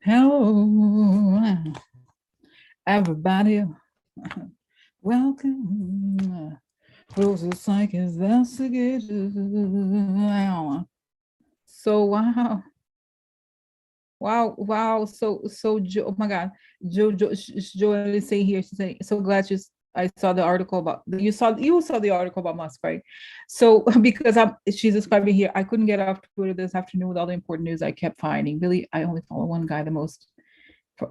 Hello, everybody. Welcome. Rose Psych Investigators. So wow. Oh my God, Joelle is saying here. She's saying, so glad I saw the article about you saw the article about Musk, right? So because she's describing here, I couldn't get off Twitter this afternoon with all the important news I kept finding. Really, I only follow one guy the most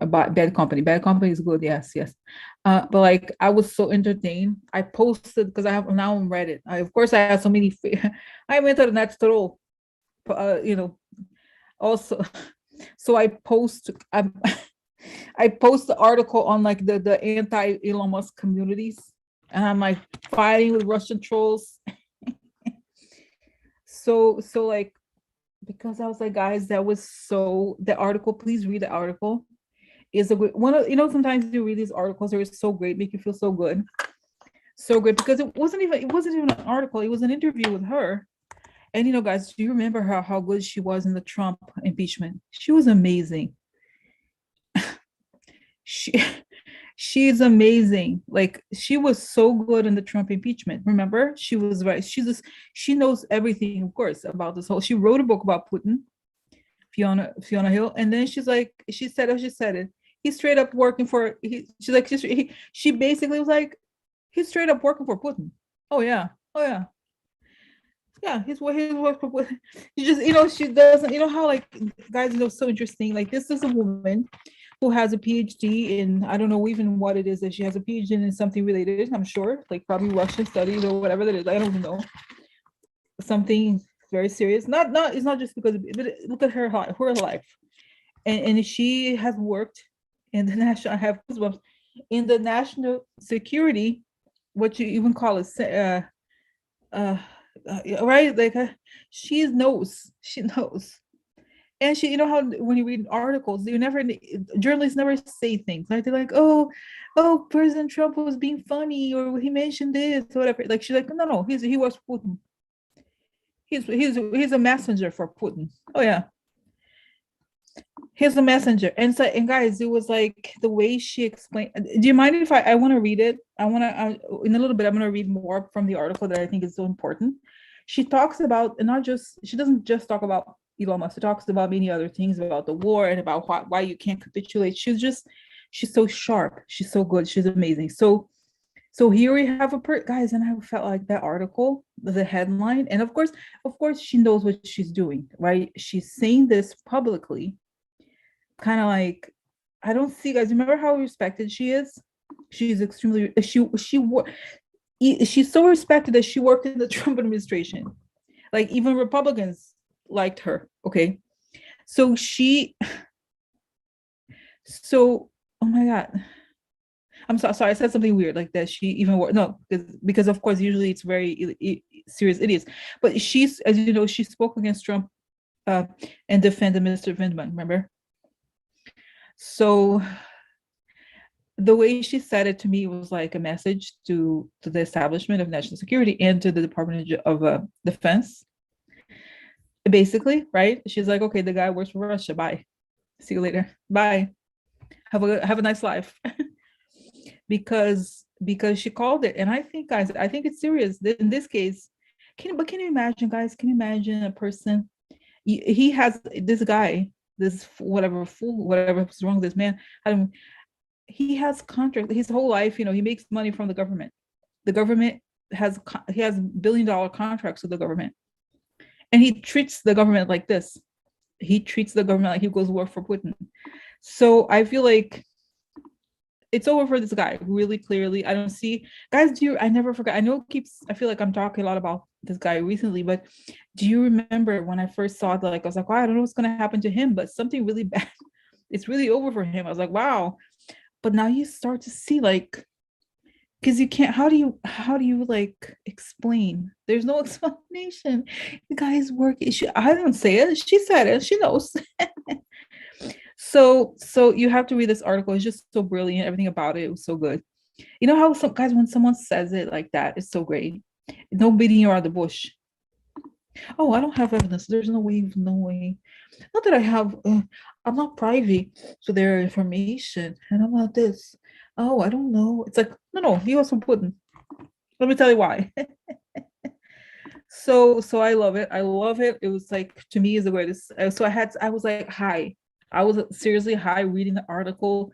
about bad company. Bad company is good, yes. But like I was so entertained. I posted because I have now on Reddit. Of course I have so many. I'm internet troll. You know. Also, so I post the article on like the anti Elon Musk communities, and I'm like fighting with Russian trolls. So like because I was like, guys, that was so the article. Please read the article. Is a good one of sometimes you read these articles, they're so great, make you feel so good because it wasn't even an article, it was an interview with her. And guys, do you remember how good she was in the Trump impeachment? She was amazing. She she's amazing. Like she was so good in the Trump impeachment. Remember, she was right. She knows everything, of course, about this whole. She wrote a book about Putin, Fiona Hill, and then she said it. He's straight up working for. She's like she basically was like, he's straight up working for Putin. Oh yeah, oh yeah. He's work for Putin. She just she doesn't how like guys so interesting. Like this is a woman who has a PhD in I don't know even what it is that she has a PhD in something related. I'm sure like probably Russian studies or whatever that is. I don't even know something very serious. Not it's not just because but look at her life, and she has worked in the national. I have goosebumps in the national security. What you even call it? Uh, right? Like she knows. And she, how when you read articles, journalists never say things like they're like, oh, President Trump was being funny or he mentioned this or whatever. Like she's like, no, he was Putin. He's a messenger for Putin. Oh yeah, he's a messenger. And so and guys, it was like the way she explained. Do you mind if I want to read it? In a little bit I'm going to read more from the article that I think is so important. She talks about and not just she doesn't just talk about Elon Musk. She talks about many other things about the war and about why you can't capitulate. She's so sharp. She's so good. She's amazing. So here we have guys, and I felt like that article, the headline, and of course, she knows what she's doing, right? She's saying this publicly, kind of like, I don't see, guys. Remember how respected she is? She's extremely she's so respected that she worked in the Trump administration. Like even Republicans liked her. Okay, so so oh my God, I'm sorry, I said something weird like that. She even no, because of course usually it's very serious idiots. But she's, as you know, she spoke against Trump uh, and defended Mr. Vindman. Remember? So the way she said it to me was like a message to the establishment of national security and to the Department of Defense. Basically, right? She's like, okay, the guy works for Russia. Bye. See you later. Bye. Have a nice life. because she called it. And I think, guys, I think it's serious in this case. Can you imagine, guys? Can you imagine a person? He has this guy, this whatever fool, whatever's wrong with this man. I don't. He has contract his whole life. He makes money from the government. The government he has $1 billion contracts with the government, and he treats the government like this. He treats the government like he goes work for Putin. So I feel like it's over for this guy really clearly. I don't see, guys, I never forgot. I know it keeps, I feel like I'm talking a lot about this guy recently, but do you remember when I first saw it, like I was like, wow, I don't know what's going to happen to him, but something really bad, it's really over for him. I was like, wow. But now you start to see like, because you can't, how do you like explain? There's no explanation. The guy's working. I don't say it, she said it, she knows. So you have to read this article. It's just so brilliant. Everything about it was so good. You know how some guys, when someone says it like that, it's so great. No beating around the bush. Oh, I don't have evidence. There's no way, no way. Not that I have, I'm not privy to their information. And I'm not this. Oh, I don't know. It's like, no, no, he was from Putin. Let me tell you why. So I love it. I love it. It was like, to me, is the greatest. So I was like, high. I was seriously high reading the article,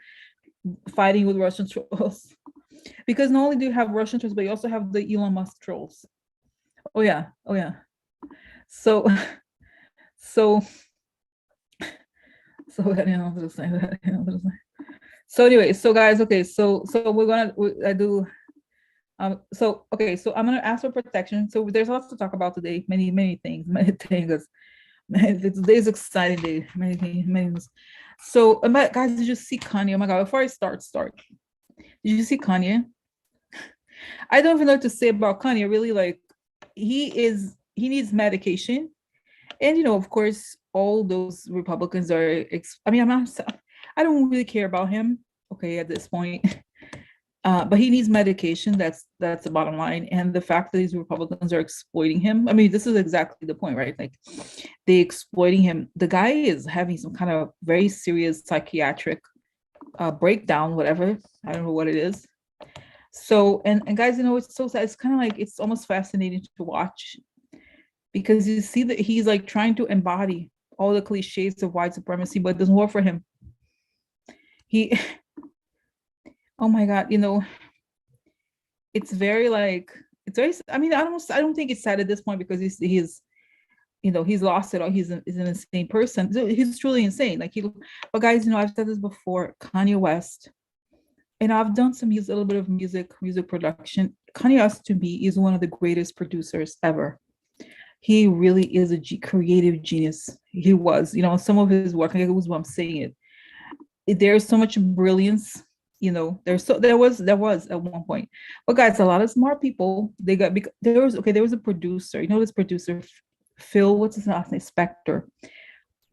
fighting with Russian trolls. Because not only do you have Russian trolls, but you also have the Elon Musk trolls. Oh yeah. Oh yeah. So so so I didn't know what to say. So anyway, so guys, okay, so I do so okay, so I'm gonna ask for protection. So there's lots to talk about today, many things, many things. Today's exciting day, many things, many things. So guys, did you see Kanye? Oh my god, before I start. Did you see Kanye? I don't even know what to say about Kanye. Really, like he needs medication. And of course, all those Republicans are. I mean, I don't really care about him. Okay, at this point, but he needs medication. That's the bottom line. And the fact that these Republicans are exploiting him. I mean, this is exactly the point, right? Like they exploiting him. The guy is having some kind of very serious psychiatric breakdown, whatever. I don't know what it is. So and guys, it's so sad. It's kind of like it's almost fascinating to watch because you see that he's like trying to embody all the cliches of white supremacy, but it doesn't work for him. He, oh my God, it's very like, it's very, I mean, I don't think it's sad at this point because he's lost it all. He's an insane person. He's truly insane. But guys, I've said this before, Kanye West, and I've done some music, a little bit of music production. Kanye West to me is one of the greatest producers ever. He really is a creative genius. He was, some of his work, I was what I'm saying it. There's so much brilliance, there was at one point. But guys, a lot of smart people, there was a producer, this producer, Phil, what's his last name? Spector.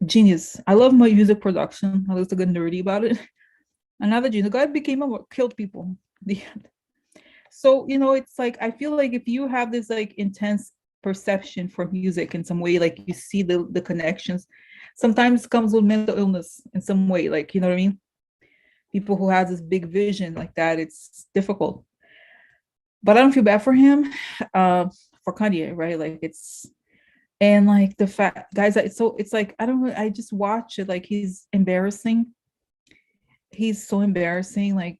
Genius. I love my music production. I was a good nerdy about it. Another genius. The guy killed people. The end. So, it's like I feel like if you have this like intense perception for music in some way, like you see the connections, sometimes comes with mental illness in some way, like you know what I mean? People who has this big vision like that, it's difficult. But I don't feel bad for him, for Kanye, right? Like it's and like the fact guys, it's like I don't I just watch it like he's embarrassing. He's so embarrassing, like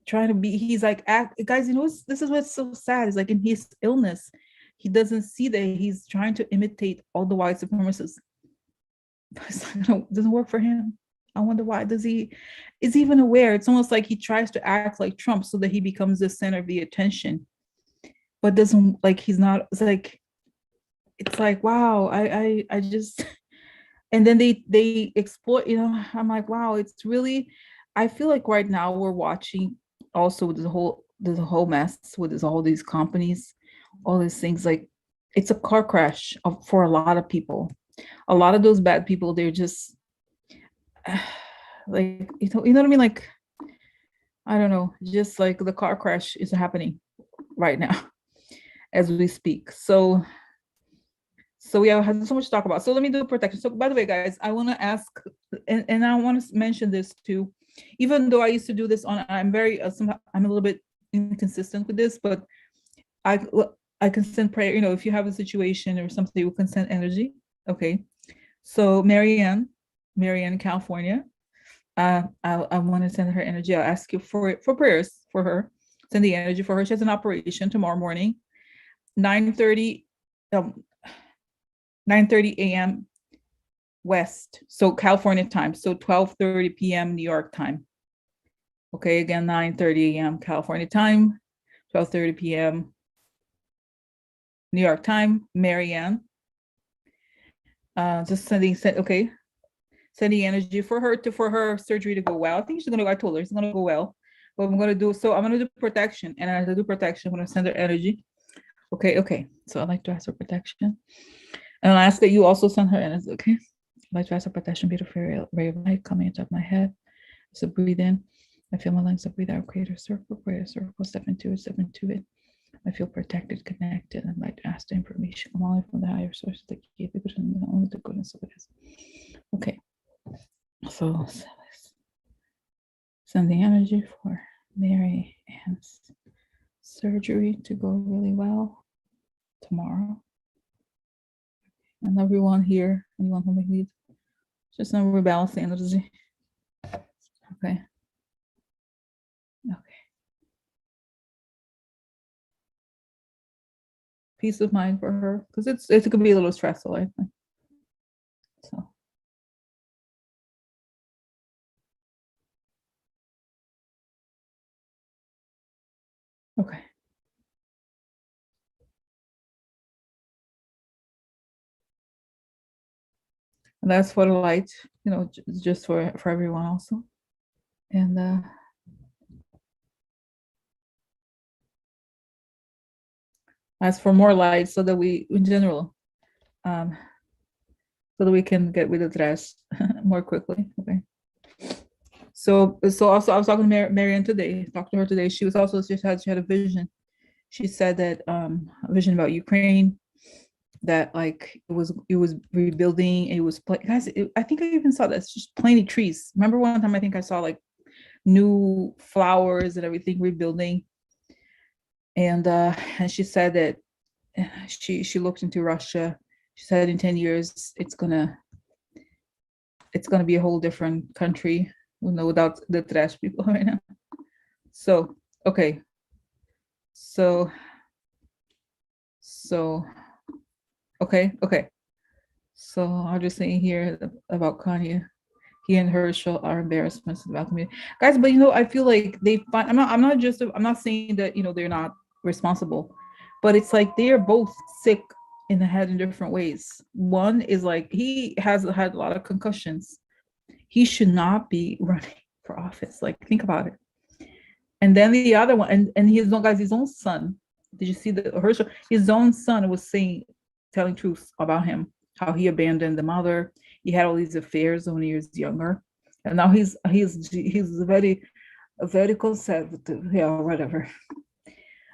trying to be he's like guys, this is what's so sad is like in his illness he doesn't see that he's trying to imitate all the white supremacists. It doesn't work for him. I wonder why. Is he even aware? It's almost like he tries to act like Trump so that he becomes the center of the attention, but doesn't like he's not. It's like wow. I just and then they exploit. I'm like wow. It's really. I feel like right now we're watching also with the whole mess with all these companies, all these things like it's a car crash for a lot of people. A lot of those bad people, they're just like you know what I mean? Like I don't know, just like the car crash is happening right now as we speak. So we have so much to talk about. So let me do protection. So by the way, guys, I want to ask, and I want to mention this too. Even though I used to do this I'm very, I'm a little bit inconsistent with this, but I I can send prayer. If you have a situation or something, you can send energy. Okay. So Marianne, California. I want to send her energy. I'll ask you for prayers for her. Send the energy for her. She has an operation tomorrow morning, 9:30, 9:30 a.m. West, so California time, so 12:30 p.m. New York time. Okay, again, 9:30 a.m. California time, 12:30 p.m. New York time. Marianne, just okay, sending energy for her surgery to go well. I think she's gonna go. I told her it's gonna go well. But I'm gonna do so. I'm gonna do protection, and as I do protection, I'm gonna send her energy. Okay. So I'd like to ask for protection, and I'll ask that you also send her energy. Okay. I'd like to ask for protection, beautiful ray of light coming into my head. So breathe in. I feel my lungs. I breathe out. Create a circle. Create a circle. Step into it. Step into it. I feel protected, connected, and like ask the information only from the higher sources that give it only the goodness of it is. Okay, so send the energy for Mary Ann's surgery to go really well tomorrow. And everyone here, anyone who may need, just know rebalance the energy. Okay. Okay. Peace of mind for her, because it could be a little stressful, I think. So okay. And that's for the light, just for everyone also. And as for more light, so that we, in general, um, so that we can get rid of stress more quickly. Okay. So also I was talking to Marianne today, talked to her today. She had a vision. She said that a vision about Ukraine, that like it was rebuilding, it was guys, I think I even saw that it's just planting trees. Remember one time I think I saw like new flowers and everything rebuilding. And she said that she looked into Russia. She said in 10 years it's gonna be a whole different country, without the trash people right now. So okay. So okay. So I'm just saying here about Kanye. He and Herschel are embarrassments about the media. Guys, but I feel like they find I'm not saying that they're not responsible, but it's like they are both sick in the head in different ways. One is like he has had a lot of concussions. He should not be running for office. Like, think about it. And then the other one, and his own son. Did you see the Herschel? His own son was telling truth about him, how he abandoned the mother. He had all these affairs when he was younger, and now he's very conservative. Yeah, whatever.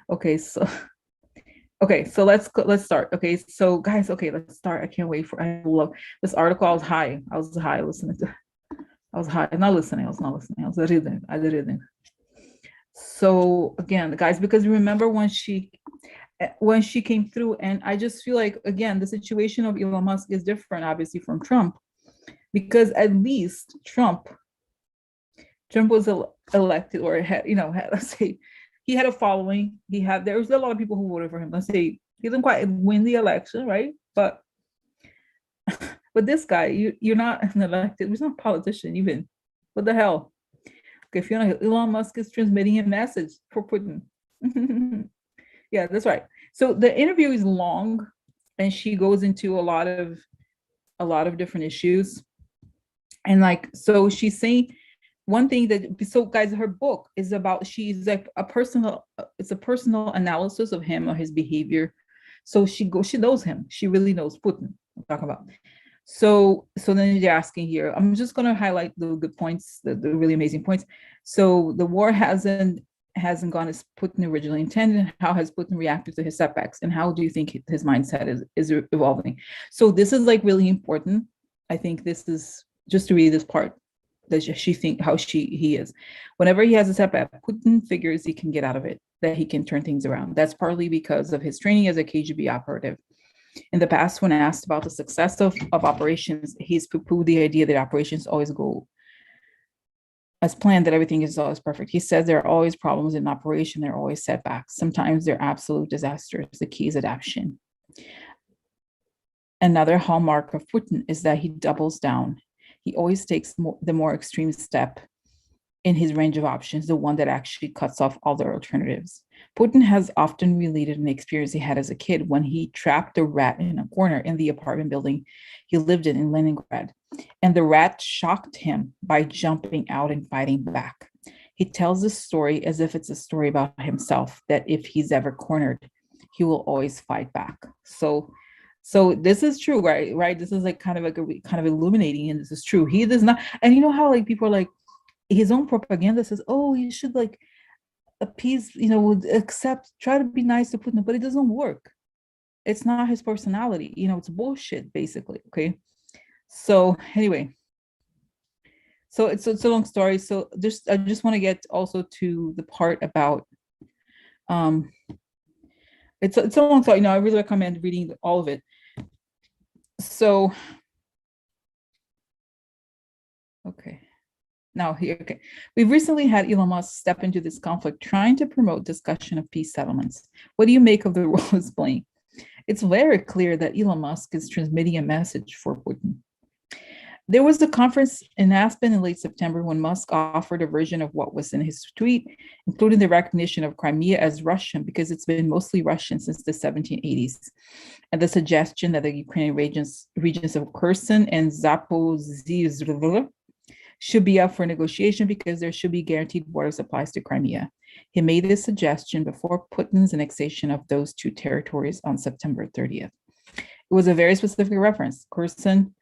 Okay, so let's start. Okay, so guys, okay, let's start. I can't wait for. I love this article. I was high listening to. I was high, not listening. I was not listening. I was reading. I did reading. So again, guys, because remember when she came through, and I just feel like, again, the situation of Elon Musk is different, obviously, from Trump, because at least Trump was elected, or let's say he had a following. There was a lot of people who voted for him. Let's say he didn't quite win the election, right? But this guy, you're not an elected. He's not a politician even. What the hell? Okay, if you know, Elon Musk is transmitting a message for Putin. Yeah, that's right. So the interview is long, and she goes into a lot of different issues. And like, so she's saying one thing so guys, her book is about, she's like it's a personal analysis of him or his behavior. So she knows him. She really knows Putin. I'm talking about. So then you're asking here, I'm just going to highlight the good points, the really amazing points. So the war hasn't gone as Putin originally intended. How has Putin reacted to his setbacks, and how do you think his mindset is evolving? So this is like really important. I think this is just to read this part, that she think how he is. Whenever he has a setback, Putin figures he can get out of it, that he can turn things around. That's partly because of his training as a KGB operative. In the past, when asked about the success of operations, he's poo-pooed the idea that operations always go as planned, that everything is always perfect. He says there are always problems in operation, there are always setbacks. Sometimes they're absolute disasters. The key is adaptation. Another hallmark of Putin is that he doubles down. He always takes the more extreme step in his range of options, the one that actually cuts off all their alternatives. Putin has often related an experience he had as a kid when he trapped a rat in a corner in the apartment building he lived in Leningrad. And the rat shocked him by jumping out and fighting back. He tells this story as if it's a story about himself, that if he's ever cornered, he will always fight back. So this is true, right? This is like kind of illuminating, and this is true. He does not, and you know how like people are like, his own propaganda says, oh, you should like appease, would accept, try to be nice to Putin, but it doesn't work. It's not his personality. It's bullshit, basically. Okay. So anyway, so it's a long story. So I just want to get also to the part about um it's a long story. I really recommend reading all of it. So okay. Now here, okay. We've recently had Elon Musk step into this conflict trying to promote discussion of peace settlements. What do you make of the role it's playing? It's very clear that Elon Musk is transmitting a message for Putin. There was a conference in Aspen in late September when Musk offered a version of what was in his tweet, including the recognition of Crimea as Russian because it's been mostly Russian since the 1780s, and the suggestion that the Ukrainian regions of Kherson and Zaporizhzhia should be up for negotiation because there should be guaranteed water supplies to Crimea. He made this suggestion before Putin's annexation of those two territories on September 30th. It was a very specific reference. Kherson,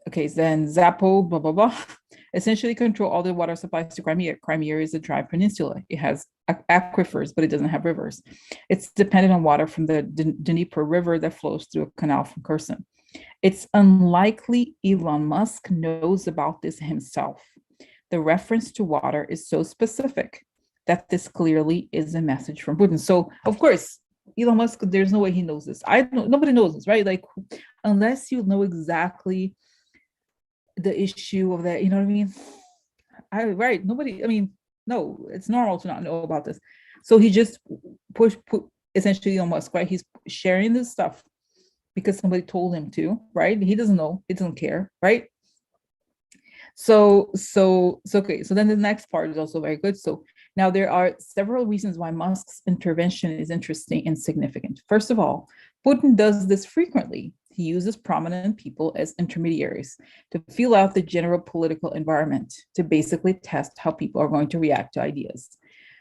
okay, then Zapo, blah, blah, blah, essentially control all the water supplies to Crimea. Crimea is a dry peninsula. It has aquifers, but it doesn't have rivers. It's dependent on water from the Dnieper River that flows through a canal from Kherson. It's unlikely Elon Musk knows about this himself. The reference to water is so specific that this clearly is a message from Putin. So, of course, Elon Musk, there's no way he knows this. Nobody knows this, right? Like, unless you know exactly the issue of that, you know what I mean? Right? Nobody. I mean, no, it's normal to not know about this. So he just put essentially Elon Musk, right? He's sharing this stuff because somebody told him to, right? He doesn't know, he doesn't care, right? So okay. So then the next part is also very good. So now there are several reasons why Musk's intervention is interesting and significant. First of all, Putin does this frequently. He uses prominent people as intermediaries to feel out the general political environment, to basically test how people are going to react to ideas.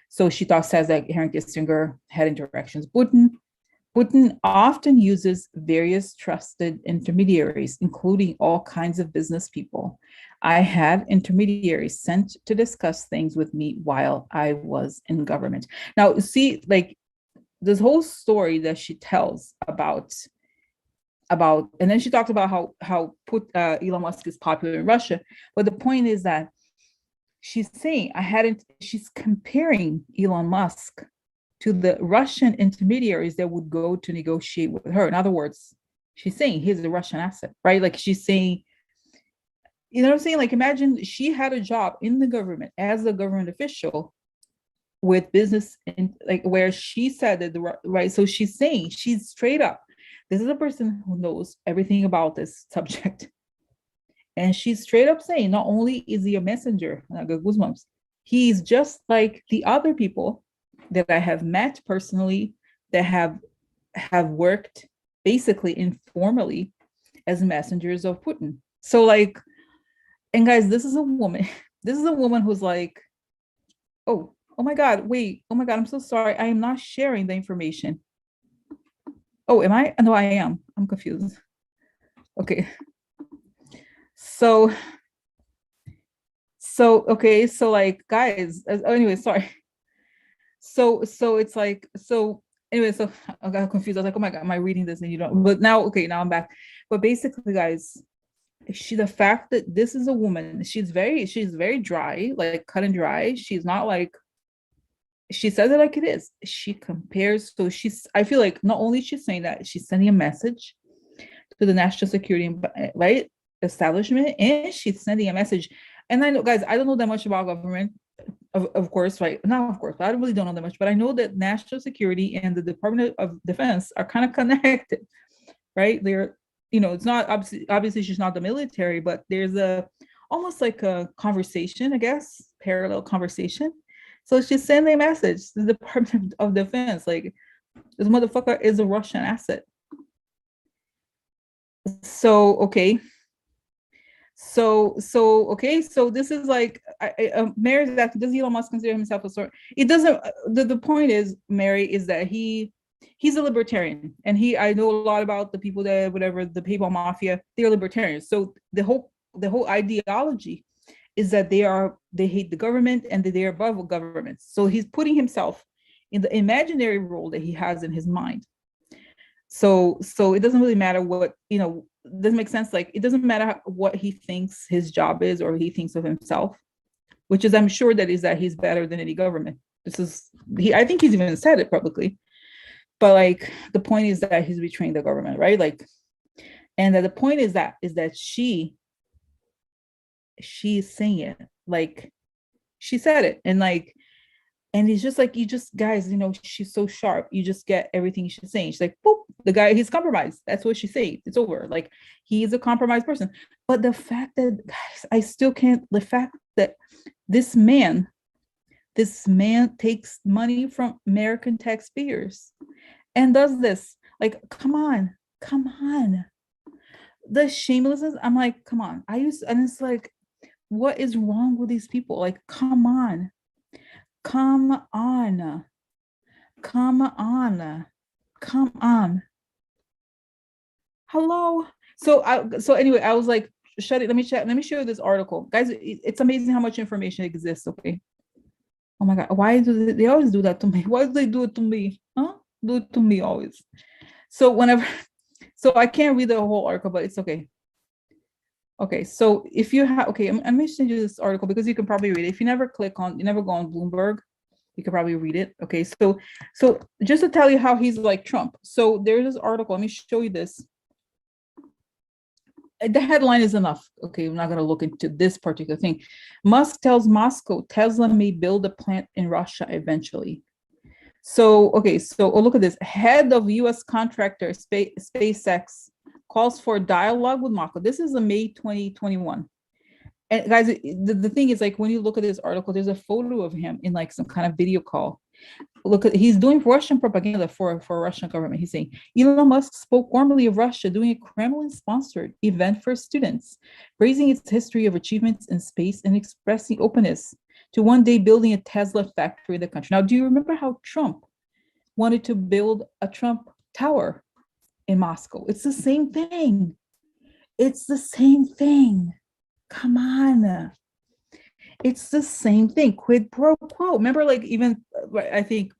So she says that Henry Kissinger had interactions. Putin often uses various trusted intermediaries, including all kinds of business people. I had intermediaries sent to discuss things with me while I was in government. Now, see, like this whole story that she tells about, and then she talks about how Elon Musk is popular in Russia. But the point is that she's saying she's comparing Elon Musk to the Russian intermediaries that would go to negotiate with her. In other words, she's saying he's a Russian asset, right? Like she's saying, you know what I'm saying? Like imagine she had a job in the government as a government official with business, and like where she said that right. So she's saying, she's straight up, this is a person who knows everything about this subject. And she's straight up saying, not only is he a messenger, he's just like the other people that I have met personally that have worked basically informally as messengers of Putin. So like, and guys, this is a woman who's like, oh my God, wait, oh my God, I'm so sorry. I am not sharing the information. Oh, am I? No, I am. I'm confused. Okay. So okay, so like guys, anyway, sorry. So it's like, so anyway, so I got confused. I was like, oh my God, am I reading this? And you don't, but now, okay, now I'm back. But basically, guys, the fact that this is a woman, she's very dry, like cut and dry. She's not like, she says it like it is. She compares, so I feel like not only she's saying that, she's sending a message to the national security, right, establishment, and she's sending a message. And I know, guys, I don't know that much about government, of course, right? Not of course, I really don't know that much, but I know that national security and the Department of Defense are kind of connected, right? They're, it's not obviously she's not the military, but there's almost like a conversation, I guess, parallel conversation. So she's sending a message to the Department of Defense, like this motherfucker is a Russian asset. So okay. So okay, so this is like, Mary is asking, does Elon Musk consider himself a sort? It doesn't. The point is, Mary, is that he's a libertarian, and I know a lot about the people that, whatever, the PayPal mafia, they're libertarians. So the whole ideology is that they hate the government and that they're above governments. So he's putting himself in the imaginary role that he has in his mind. So it doesn't really matter what, doesn't make sense. Like, it doesn't matter what he thinks his job is or he thinks of himself, which is, I'm sure that is that he's better than any government. This is I think he's even said it publicly. But like, the point is that he's betraying the government, right? Like, and that the point is that she's saying it, like, she said it, and like, and he's just like, you just, guys, she's so sharp, you just get everything she's saying. She's like, boop, the guy, he's compromised, that's what she's saying, it's over. Like, he's a compromised person. But the fact that, guys, I still can't, the fact that this man takes money from American taxpayers and does this, like, come on, the shamelessness. I'm like, come on. And it's like, what is wrong with these people? Like, come on. Hello. So anyway, I was like, shut it. Let me show you this article, guys. It's amazing how much information exists. Okay. Oh my God. Why do they always do that to me? Why do they do it to me? Huh? Do it to me always. So I can't read the whole article, but it's okay. Okay, so if you have, okay, I'm going to send you this article because you can probably read it. If you never go on Bloomberg, you can probably read it. Okay, so just to tell you how he's like Trump. So there's this article. Let me show you this. The headline is enough. Okay, I'm not going to look into this particular thing. Musk tells Moscow Tesla may build a plant in Russia eventually. So, okay, so look at this. Head of U.S. contractor SpaceX calls for dialogue with Moscow. This is a May 2021. And guys, the thing is, like, when you look at this article, there's a photo of him in like some kind of video call. Look at, he's doing Russian propaganda for Russian government. He's saying Elon Musk spoke warmly of Russia doing a Kremlin-sponsored event for students, praising its history of achievements in space and expressing openness to one day building a Tesla factory in the country. Now, do you remember how Trump wanted to build a Trump Tower in Moscow? It's the same thing. Come on. It's the same thing. Quid pro quo. Remember, like, even I think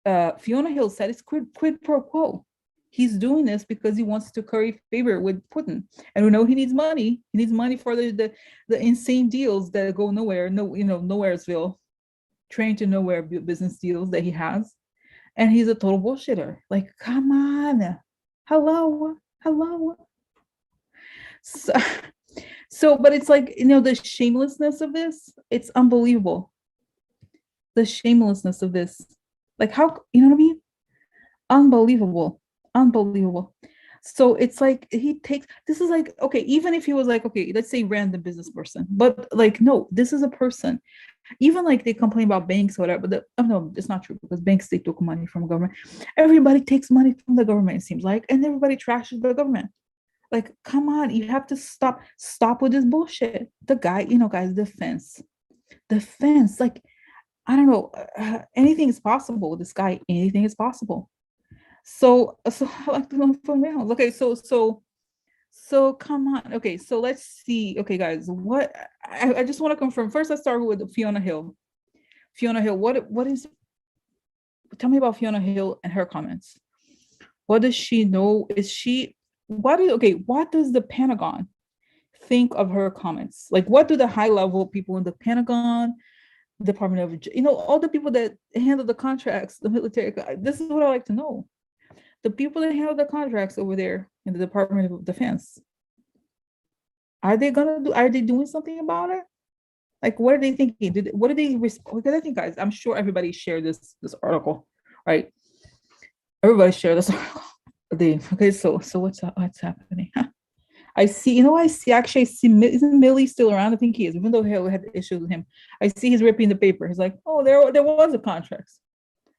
Fiona Hill said it's quid pro quo. He's doing this because he wants to curry favor with Putin, and we know he needs money. He needs money for the insane deals that go nowhere. Nowheresville, train to nowhere business deals that he has, and he's a total bullshitter. Like, come on, hello. So, but it's like, the shamelessness of this, it's unbelievable. The shamelessness of this, like, how, you know what I mean? Unbelievable. So it's like, this is like, okay, even if he was like, okay, let's say random business person, but like, no, this is a person. Even like they complain about banks or whatever, but no, it's not true, because banks, they took money from government. Everybody takes money from the government, it seems like, and everybody trashes the government. Like, come on, you have to stop with this bullshit. The guy, guys, the fence, like, I don't know, anything is possible with this guy. Anything is possible. So I like to know from now. Okay, so come on. Okay, so let's see. Okay, guys, what I just want to confirm. First, let's start with Fiona Hill. What is? Tell me about Fiona Hill and her comments. What does she know? What does the Pentagon think of her comments? Like, what do the high level people in the Pentagon, Department of, all the people that handle the contracts, the military, this is what I like to know. The people that handle the contracts over there in the Department of Defense, are they doing something about it? Like, what are they thinking? Because I think, guys, I'm sure everybody shared this article, right? Everybody shared this article. Okay, so what's happening? I see, actually, isn't Millie still around? I think he is, even though he had issues with him. I see he's ripping the paper. He's like, oh, there was a contract.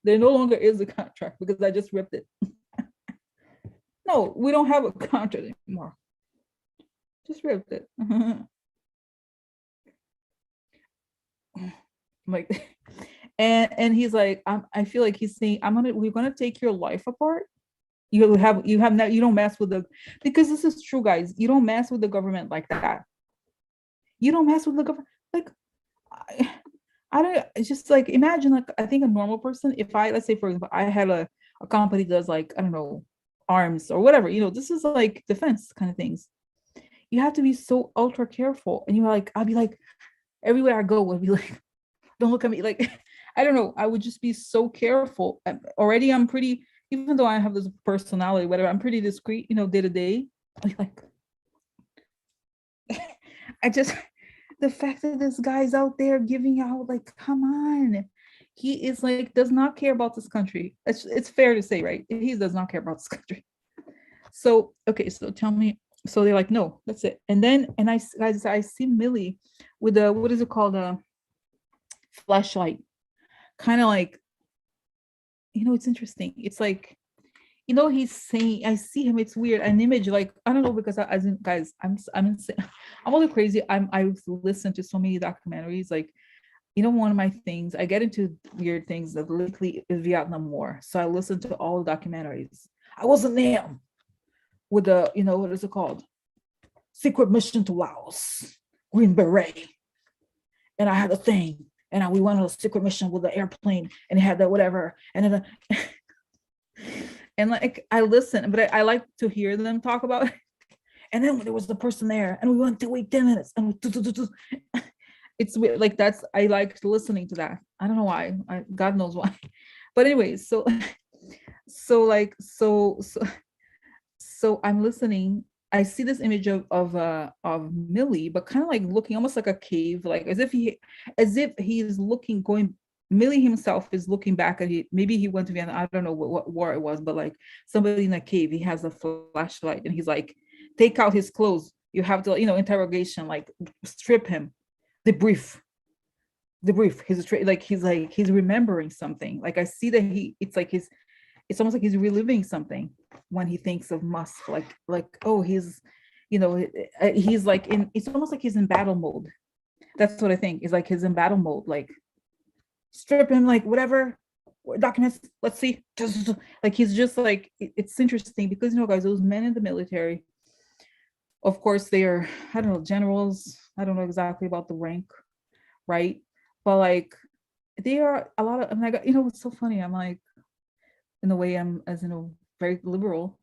There no longer is a contract because I just ripped it. No, we don't have a contract anymore. Just ripped it. Like, and he's like, I feel like he's saying, we're gonna take your life apart. You don't mess with because this is true, guys. You don't mess with the government like that. You don't mess with the government. Like, I, I don't. It's just like, imagine, like, I think a normal person, if I, let's say for example, I had a company that does, like, I don't know, arms or whatever. This is like defense kind of things. You have to be so ultra careful, and you're like, I'll be like, everywhere I go, would be like, don't look at me, like, I don't know. I would just be so careful. Already, I'm pretty, even though I have this personality, whatever. I'm pretty discreet, day to day. Like, I just, the fact that this guy's out there giving out, like, come on. He is like, does not care about this country. It's fair to say, right? He does not care about this country. So, okay, so tell me. So they're like, no, that's it. And then, and I see Millie with a, what is it called? A flashlight. Kind of like, it's interesting. It's like, he's saying, I see him, it's weird, an image, like, I don't know, because as in, guys, I'm insane. I'm all crazy. I've listened to so many documentaries, like, one of my things, I get into weird things that lately is Vietnam War. So I listened to all the documentaries. I wasn't there with the, what is it called? Secret Mission to Laos, Green Beret. And I had a thing. And we went on a secret mission with the airplane and it had that whatever. And then and like, I listen, but I like to hear them talk about it. And then there was the person there and we went to wait 10 minutes and it's weird. Like, that's, I like listening to that. I don't know why. God knows why. But anyways, so I'm listening. I see this image of Millie, but kind of like looking almost like a cave, like as if he's looking, going, Millie himself is looking back at it. Maybe he went to Vienna. I don't know what war it was, but like somebody in a cave, he has a flashlight and he's like, take out his clothes. You have to, interrogation, like strip him, debrief. He's remembering something. Like I see that it's almost like he's reliving something when he thinks of Musk. Oh, he's like it's almost like he's in battle mode. That's what I think. Is like he's in battle mode. Like, strip him, like whatever documents. Let's see. Like he's just like, it's interesting because guys, those men in the military, of course, they are, I don't know, generals. I don't know exactly about the rank, right? But like, they are a lot of. I'm like, it's so funny. I'm like, in a way, I'm, as very liberal,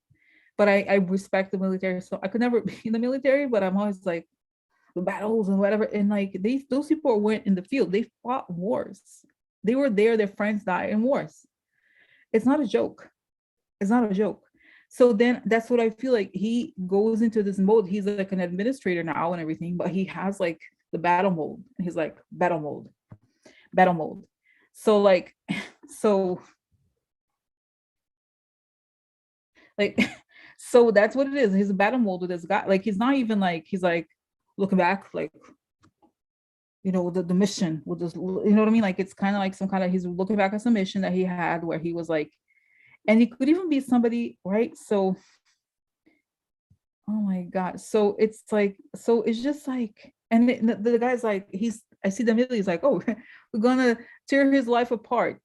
but I respect the military. So I could never be in the military, but I'm always like, the battles and whatever. And like, those people went in the field. They fought wars. They were there. Their friends died in wars. It's not a joke. It's not a joke. So then that's what I feel like. He goes into this mode. He's like an administrator now and everything, but he has like the battle mode. And he's like, battle mode. So like, so like, so that's what it is. He's a battle mode with this guy. Like, he's not even like, he's like looking back, like, the mission with this, what I mean? Like, it's kind of like some kind of, he's looking back at some mission that he had where he was like, and he could even be somebody, right? So, oh my God. So it's like, so it's just like, and the guy's like, I see the middle, he's like, oh, we're gonna tear his life apart.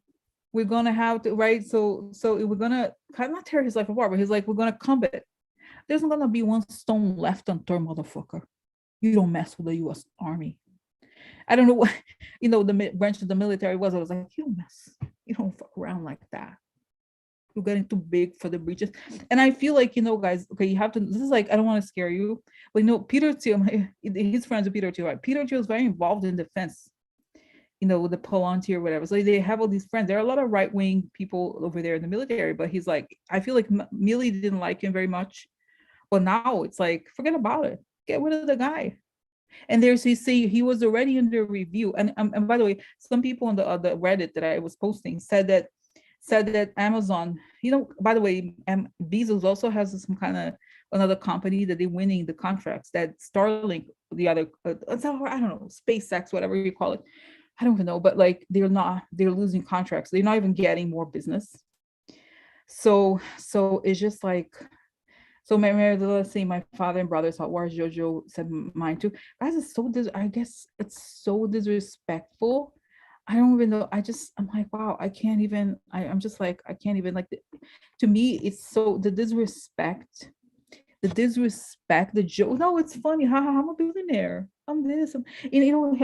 We're gonna have to, right? So we're gonna kind of not tear his life apart, but he's like, we're gonna combat. There's not gonna be one stone left unturned, motherfucker. You don't mess with the U.S. Army. I don't know what, the branch of the military was. I was like, you don't mess. You don't fuck around like that. You're getting too big for the breaches. And I feel like, guys, okay, you have to, this is like, I don't want to scare you, but Peter Thiel, his friends with Peter Thiel, right? Peter Thiel is very involved in defense, with the Palantir or whatever. So they have all these friends. There are a lot of right-wing people over there in the military, but he's like, I feel like Millie didn't like him very much. But now it's like, forget about it. Get rid of the guy. And he was already under review. And by the way, some people on the Reddit that I was posting said that Amazon, by the way, Bezos also has some kind of another company that they're winning the contracts, that Starlink, the other, I don't know, SpaceX, whatever you call it. I don't even know, but like, they're losing contracts. They're not even getting more business. So it's just like, so let's say my father and brother thought wars. Jojo said mine too. Guys, I guess it's so disrespectful. I don't even know. I'm like, wow, I can't even, I'm just like, I can't even, like, to me, it's so, the disrespect the disrespect, the joke. No, it's funny. I'm a billionaire. I'm this.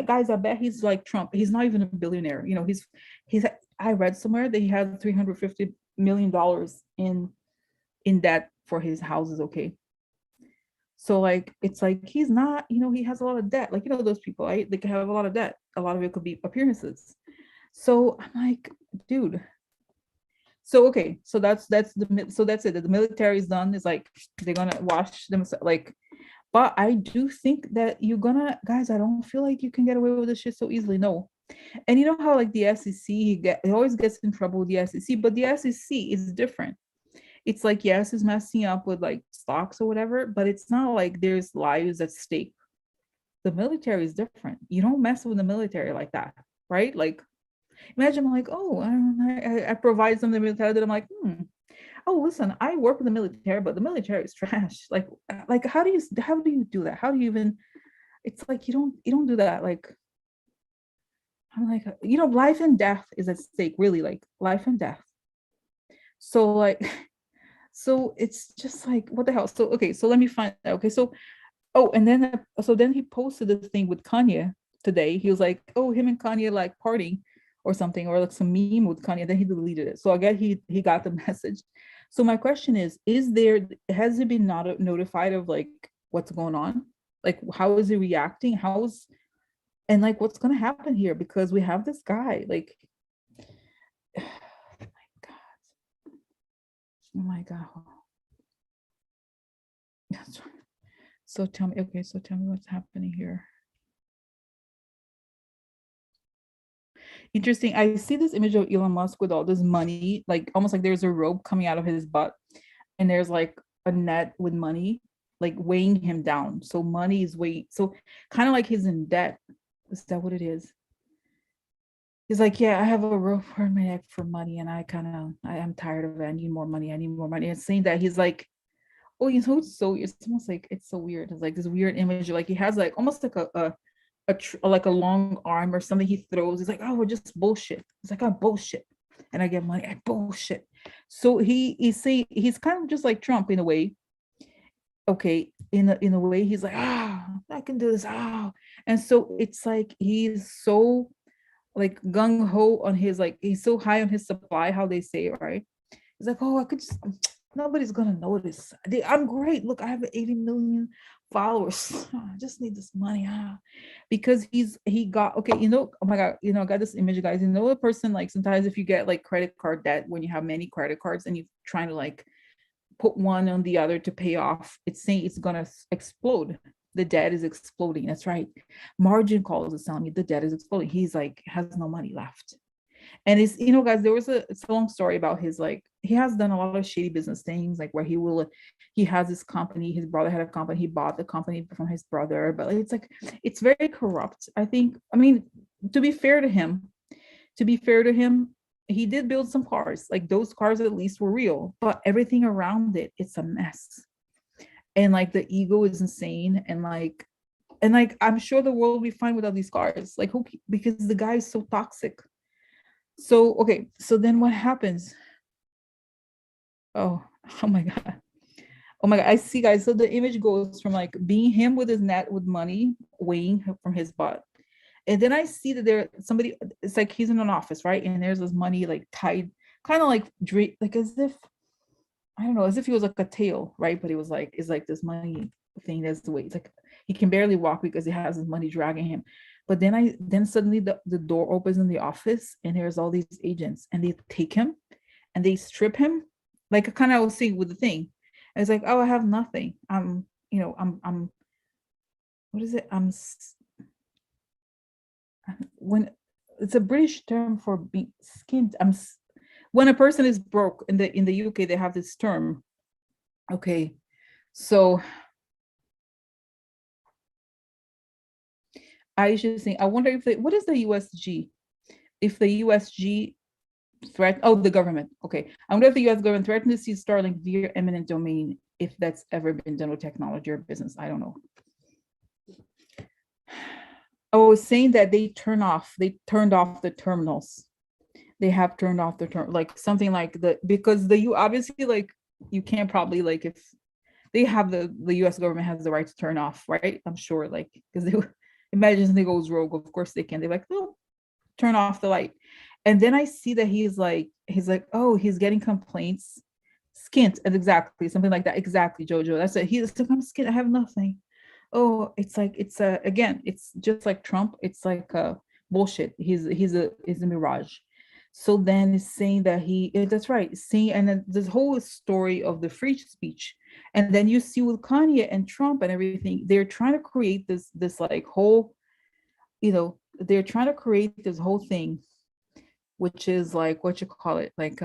Guys, I bet he's like Trump. He's not even a billionaire. He's. I read somewhere that he had $350 million in debt for his houses. Okay, so like it's like he's not. He has a lot of debt. Like those people, right? They can have a lot of debt. A lot of it could be appearances. So I'm like, dude. So okay, so that's it. The military is done. It's like they're gonna wash themselves. Like, but I do think that you're gonna, guys. I don't feel like you can get away with this shit so easily. No, and you know how like the SEC, he always gets in trouble with the SEC, but the SEC is different. It's like yes, it's messing up with like stocks or whatever, but it's not like there's lives at stake. The military is different. You don't mess with the military like that, right? Like imagine I'm like, oh, I provide something to the military that I'm like, oh, listen, I work with the military, but the military is trash. Like how do you do that? How do you even? It's like you don't do that. Like I'm like, life and death is at stake, really, like life and death. So like, so it's just like, what the hell? So okay, so let me find out. Okay, so then he posted the thing with Kanye today. He was like, oh, him and Kanye like partying or something, or like some meme with Kanye. Then he deleted it. So I guess he got the message. So my question is there, has he been not notified of like what's going on? Like how is he reacting? And like what's gonna happen here? Because we have this guy, like oh my god. Oh my god. That's right. So tell me what's happening here. Interesting. I see this image of Elon Musk with all this money, like almost like there's a rope coming out of his butt, and there's like a net with money, like weighing him down. So money is weight. So kind of like he's in debt. Is that what it is? He's like, yeah, I have a rope around my neck for money, and I am tired of it. I need more money. I need more money. And saying that, he's like, oh, it's almost like it's so weird. It's like this weird image, like he has like almost like like a long arm or something he throws. He's like, oh, we're just bullshit. It's like, I bullshit, and I get money. I bullshit. So he's kind of just like Trump in a way. Okay, in a way, he's like, I can do this. And so it's like he's so like gung ho on his, like he's so high on his supply, how they say it, right? He's like, oh, I could just, nobody's gonna notice. I'm great. Look, I have 80 million followers. I just need this money. Because he got, okay, oh my God, I got this image, guys. A person, like sometimes if you get like credit card debt, when you have many credit cards and you're trying to like put one on the other to pay off, it's saying it's gonna explode. The debt is exploding. That's right. Margin calls is telling me the debt is exploding. He's like, has no money left. And it's, guys, there was it's a long story about his, like, he has done a lot of shady business things, like where he has this company, his brother had a company, he bought the company from his brother, but it's like, it's very corrupt. I think, I mean, to be fair to him, he did build some cars, like those cars at least were real, but everything around it, it's a mess. And like the ego is insane, and like I'm sure the world will be fine without these cars. Like who, because the guy is so toxic. So okay, so then what happens? Oh, oh my god. Oh my god, I see, guys. So the image goes from like being him with his net with money weighing from his butt. And then I see that there somebody, it's like he's in an office, right? And there's this money like tied, kind of like like as if, I don't know, as if he was like a tail, right? But it was like, it's like this money thing that's the way it's like he can barely walk because he has his money dragging him. But then suddenly the door opens in the office and there's all these agents and they take him and they strip him, like kind of I was saying with the thing. And it's like, oh, I have nothing. I'm what is it? When it's a British term for being skinned. When a person is broke in the UK, they have this term. Okay, so I should think. I wonder if what is the USG? If the USG the government. Okay, I wonder if the U.S. government threatened to seize Starlink via eminent domain. If that's ever been done with technology or business, I don't know. I was saying that they turned off the terminals. They have turned off the term, like something like because you obviously, like, you can't probably, like, if they have the US government has the right to turn off, right? I'm sure, like, because they imagine something goes rogue, of course they can. They're like, no, turn off the light. And then I see that he's like, oh, he's getting complaints. Skint, and exactly something like that. Exactly, Jojo. That's it. He's like, I'm skint, I have nothing. Oh, it's like it's a again, it's just like Trump. It's like bullshit. He's a mirage. So then it's saying that that's right, saying, and then this whole story of the free speech. And then you see with Kanye and Trump and everything, they're trying to create this like whole, they're trying to create this whole thing, which is like what you call it, like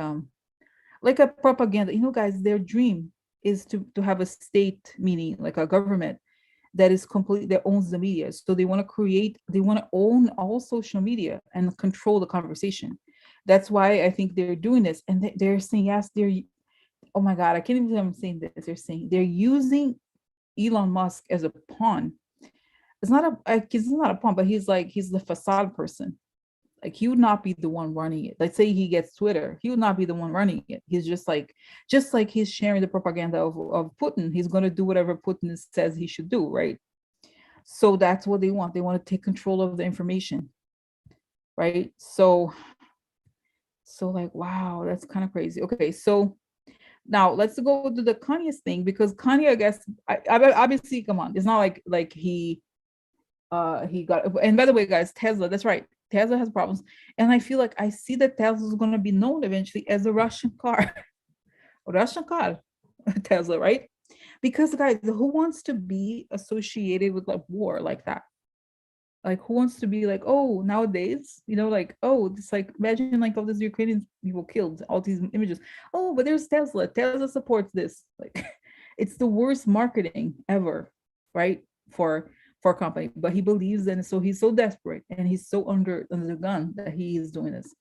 a propaganda. Guys, their dream is to have a state, meaning like a government that is complete, that owns the media. So they want to own all social media and control the conversation. That's why I think they're doing this. And they're saying, yes, oh my God, I can't even believe I'm saying this. They're saying they're using Elon Musk as a pawn. It's not a pawn, but he's the facade person. Like, he would not be the one running it. Let's say he gets Twitter, he would not be the one running it. He's just like he's sharing the propaganda of Putin. He's going to do whatever Putin says he should do, right? So that's what they want. They want to take control of the information, right? So like, wow, that's kind of crazy. Okay, so now let's go to the Kanye's thing, because Kanye, I guess, obviously, come on, it's not like he got. And by the way, guys, Tesla, that's right, Tesla has problems. And I feel like I see that Tesla is going to be known eventually as a Russian car. A Russian car. Tesla, right? Because, guys, who wants to be associated with like war like that? Like, who wants to be like, oh, nowadays, like, oh, it's like, imagine like all these Ukrainian people killed, all these images. Oh, but there's Tesla supports this. Like, it's the worst marketing ever, right? For a company. But he believes in it, so he's so desperate and he's so under the gun that he is doing this,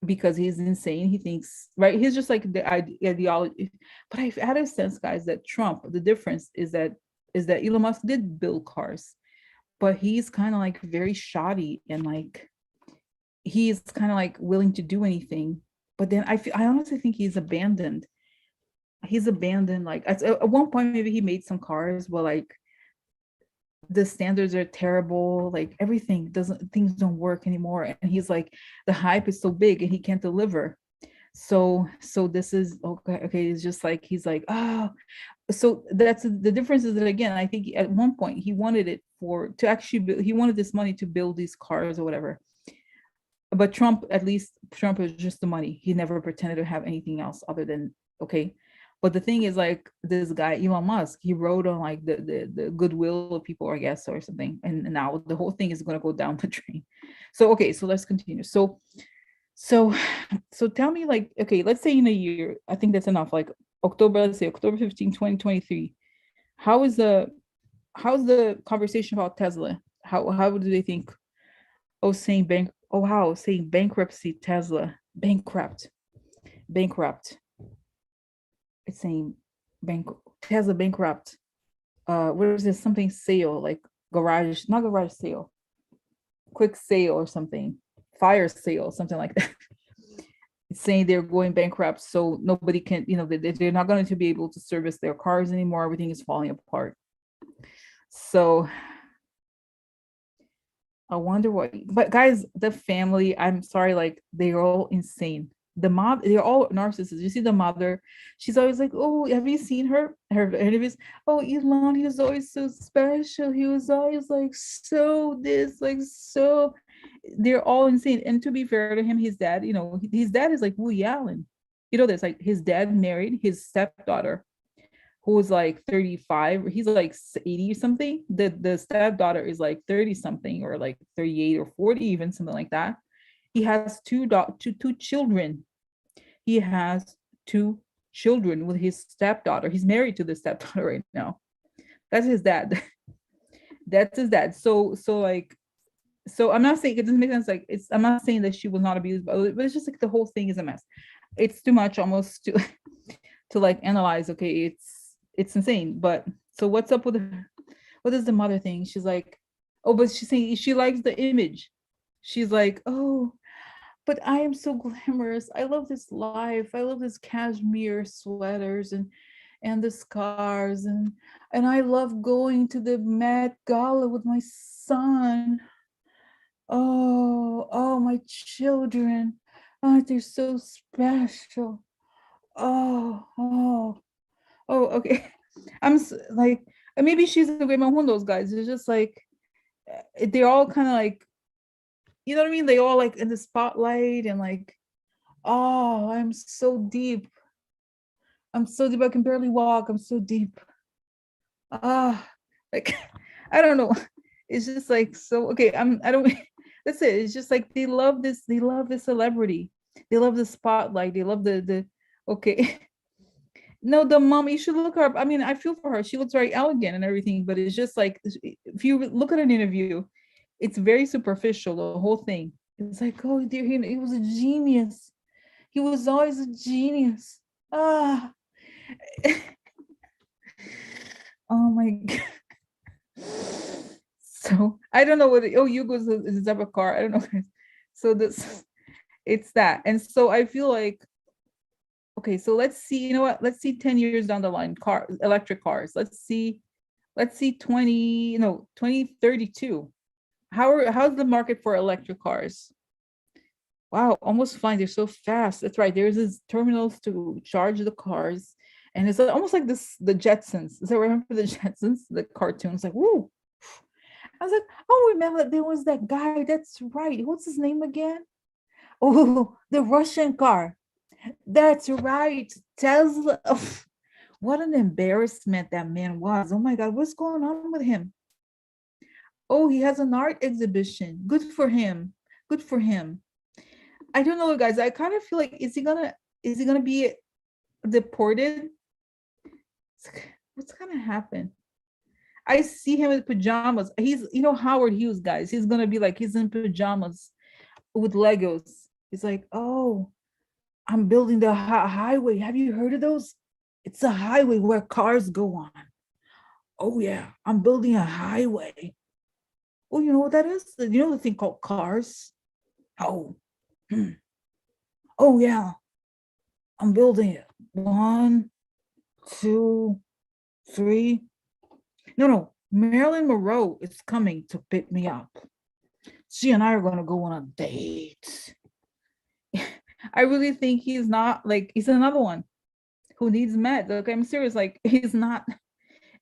because he's insane. He thinks, right, he's just like the ideology. But I've had a sense, guys, that Trump, the difference is that Elon Musk did build cars, but he's kind of like very shoddy, and like he's kind of like willing to do anything. But then I honestly think he's abandoned, like at one point maybe he made some cars, but like the standards are terrible, like everything doesn't things don't work anymore, and he's like, the hype is so big and he can't deliver. So this is okay, it's just like he's like, oh. So that's the difference, is that, again, I think at one point he wanted it for to actually he wanted this money to build these cars or whatever. But Trump, at least Trump is just the money. He never pretended to have anything else other than, okay. But the thing is, like, this guy Elon Musk, he rode on like the goodwill of people, I guess, or something, and now the whole thing is going to go down the drain. So okay, so let's continue. So so tell me, like, okay, let's say in a year, I think that's enough, like October, let's say October 15, 2023. How is the how's the conversation about Tesla? How do they think? Oh, saying bankruptcy, Tesla bankrupt. It's saying bank Tesla bankrupt. What is this? Something sale, like garage, not garage sale, quick sale or something, fire sale, something like that. It's saying they're going bankrupt, so nobody can, they're not going to be able to service their cars anymore. Everything is falling apart. So I wonder what, but guys, the family, I'm sorry, like, they're all insane. The mom, they're all narcissists. You see the mother, she's always like, oh, have you seen her interviews? Oh, Elon, he was always so special. He was always like so this, like so. They're all insane. And to be fair to him, his dad, his dad is like Woody Allen. There's like his dad married his stepdaughter, who was like 35, he's like 80 something. The stepdaughter is like 30 something, or like 38 or 40, even something like that. He has two children. He has two children with his stepdaughter. He's married to the stepdaughter right now. That's his dad. That's his dad. So I'm not saying it doesn't make sense. Like, I'm not saying that she was not abused, but it's just like the whole thing is a mess. It's too much almost to like analyze. Okay, it's insane. But so what's up with what is the mother thing? She's like, oh, but she's saying she likes the image. She's like, oh, but I am so glamorous. I love this life. I love this cashmere sweaters, and and the scars, and I love going to the Met Gala with my son. Oh, my children. Oh, they're so special. Oh, okay. Like, maybe she's a great mom. Who knows, guys? It's just like they're all kind of like, you know what I mean? They all like in the spotlight and like, oh, I'm so deep. I'm so deep. I can barely walk. I'm so deep. Ah, like I don't know. It's just like so okay. I don't that's it. It's just like they love this, celebrity. They love the spotlight. They love the okay. No, the mom, you should look her up. I mean, I feel for her. She looks very elegant and everything, but it's just like if you look at an interview, it's very superficial, the whole thing. It's like, oh dear, he was a genius. He was always a genius. Ah, oh my God. So I don't know what Hugo's is a car. I don't know. So this it's that. And so I feel like, okay, so let's see, you know what? Let's see 10 years down the line, electric cars. Let's see 2032. How's the market for electric cars? Wow, almost fine. They're so fast. That's right. There's these terminals to charge the cars. And it's almost like the Jetsons. So remember the Jetsons, the cartoons, like, woo. I was like, oh, remember there was that guy. That's right. What's his name again? Oh, the Russian car. That's right. Tesla. What an embarrassment that man was. Oh my God, what's going on with him? Oh, he has an art exhibition. Good for him. Good for him. I don't know, guys. I kind of feel like is he gonna be deported? What's gonna happen? I see him in pajamas. He's, Howard Hughes, guys. He's gonna be like he's in pajamas with Legos. He's like, oh, I'm building the highway. Have you heard of those? It's a highway where cars go on. Oh yeah, I'm building a highway. Oh, you know what that is? You know the thing called cars? Oh, oh yeah, I'm building it. One, two, three. No, Marilyn Monroe is coming to pick me up. She and I are gonna go on a date. I really think he's not like he's another one who needs meds. Like I'm serious, like he's not.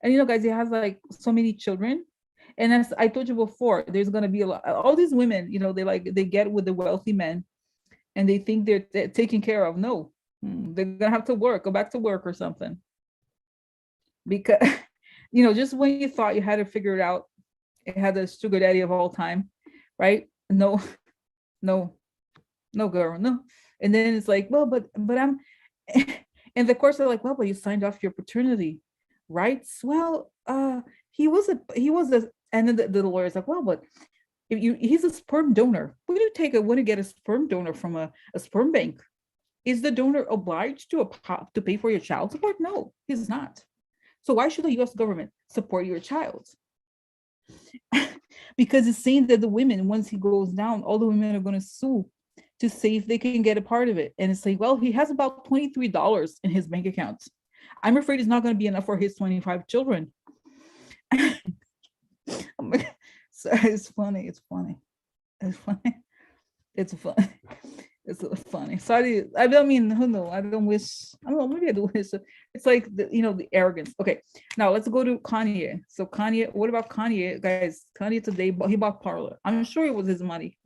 And guys, he has like so many children. And as I told you before, there's gonna be a lot. All these women, they get with the wealthy men, and they think they're taken care of. No, they're gonna have to work, go back to work or something. Because just when you thought you had to figure it out, it had the sugar daddy of all time, right? No, no, no, girl, no. And then it's like, well, but I'm, and the course are like, well, but you signed off your paternity rights. Well, he was a, and then the lawyer's like, well, but if he's a sperm donor. When you get a sperm donor from a sperm bank, is the donor obliged to pay for your child support? No, he's not. So why should the U.S. government support your child? Because it's saying that the women, once he goes down, all the women are going to sue to see if they can get a part of it. And it's like, well, he has about $23 in his bank account. I'm afraid it's not going to be enough for his 25 children. So it's funny. It's funny. It's funny. It's funny. It's funny. Sorry, I don't mean, who knows? I don't wish. I don't know. Maybe I do wish. It's like the arrogance. Okay, now let's go to Kanye. So Kanye, what about Kanye, guys? Kanye today, he bought Parler. I'm sure it was his money.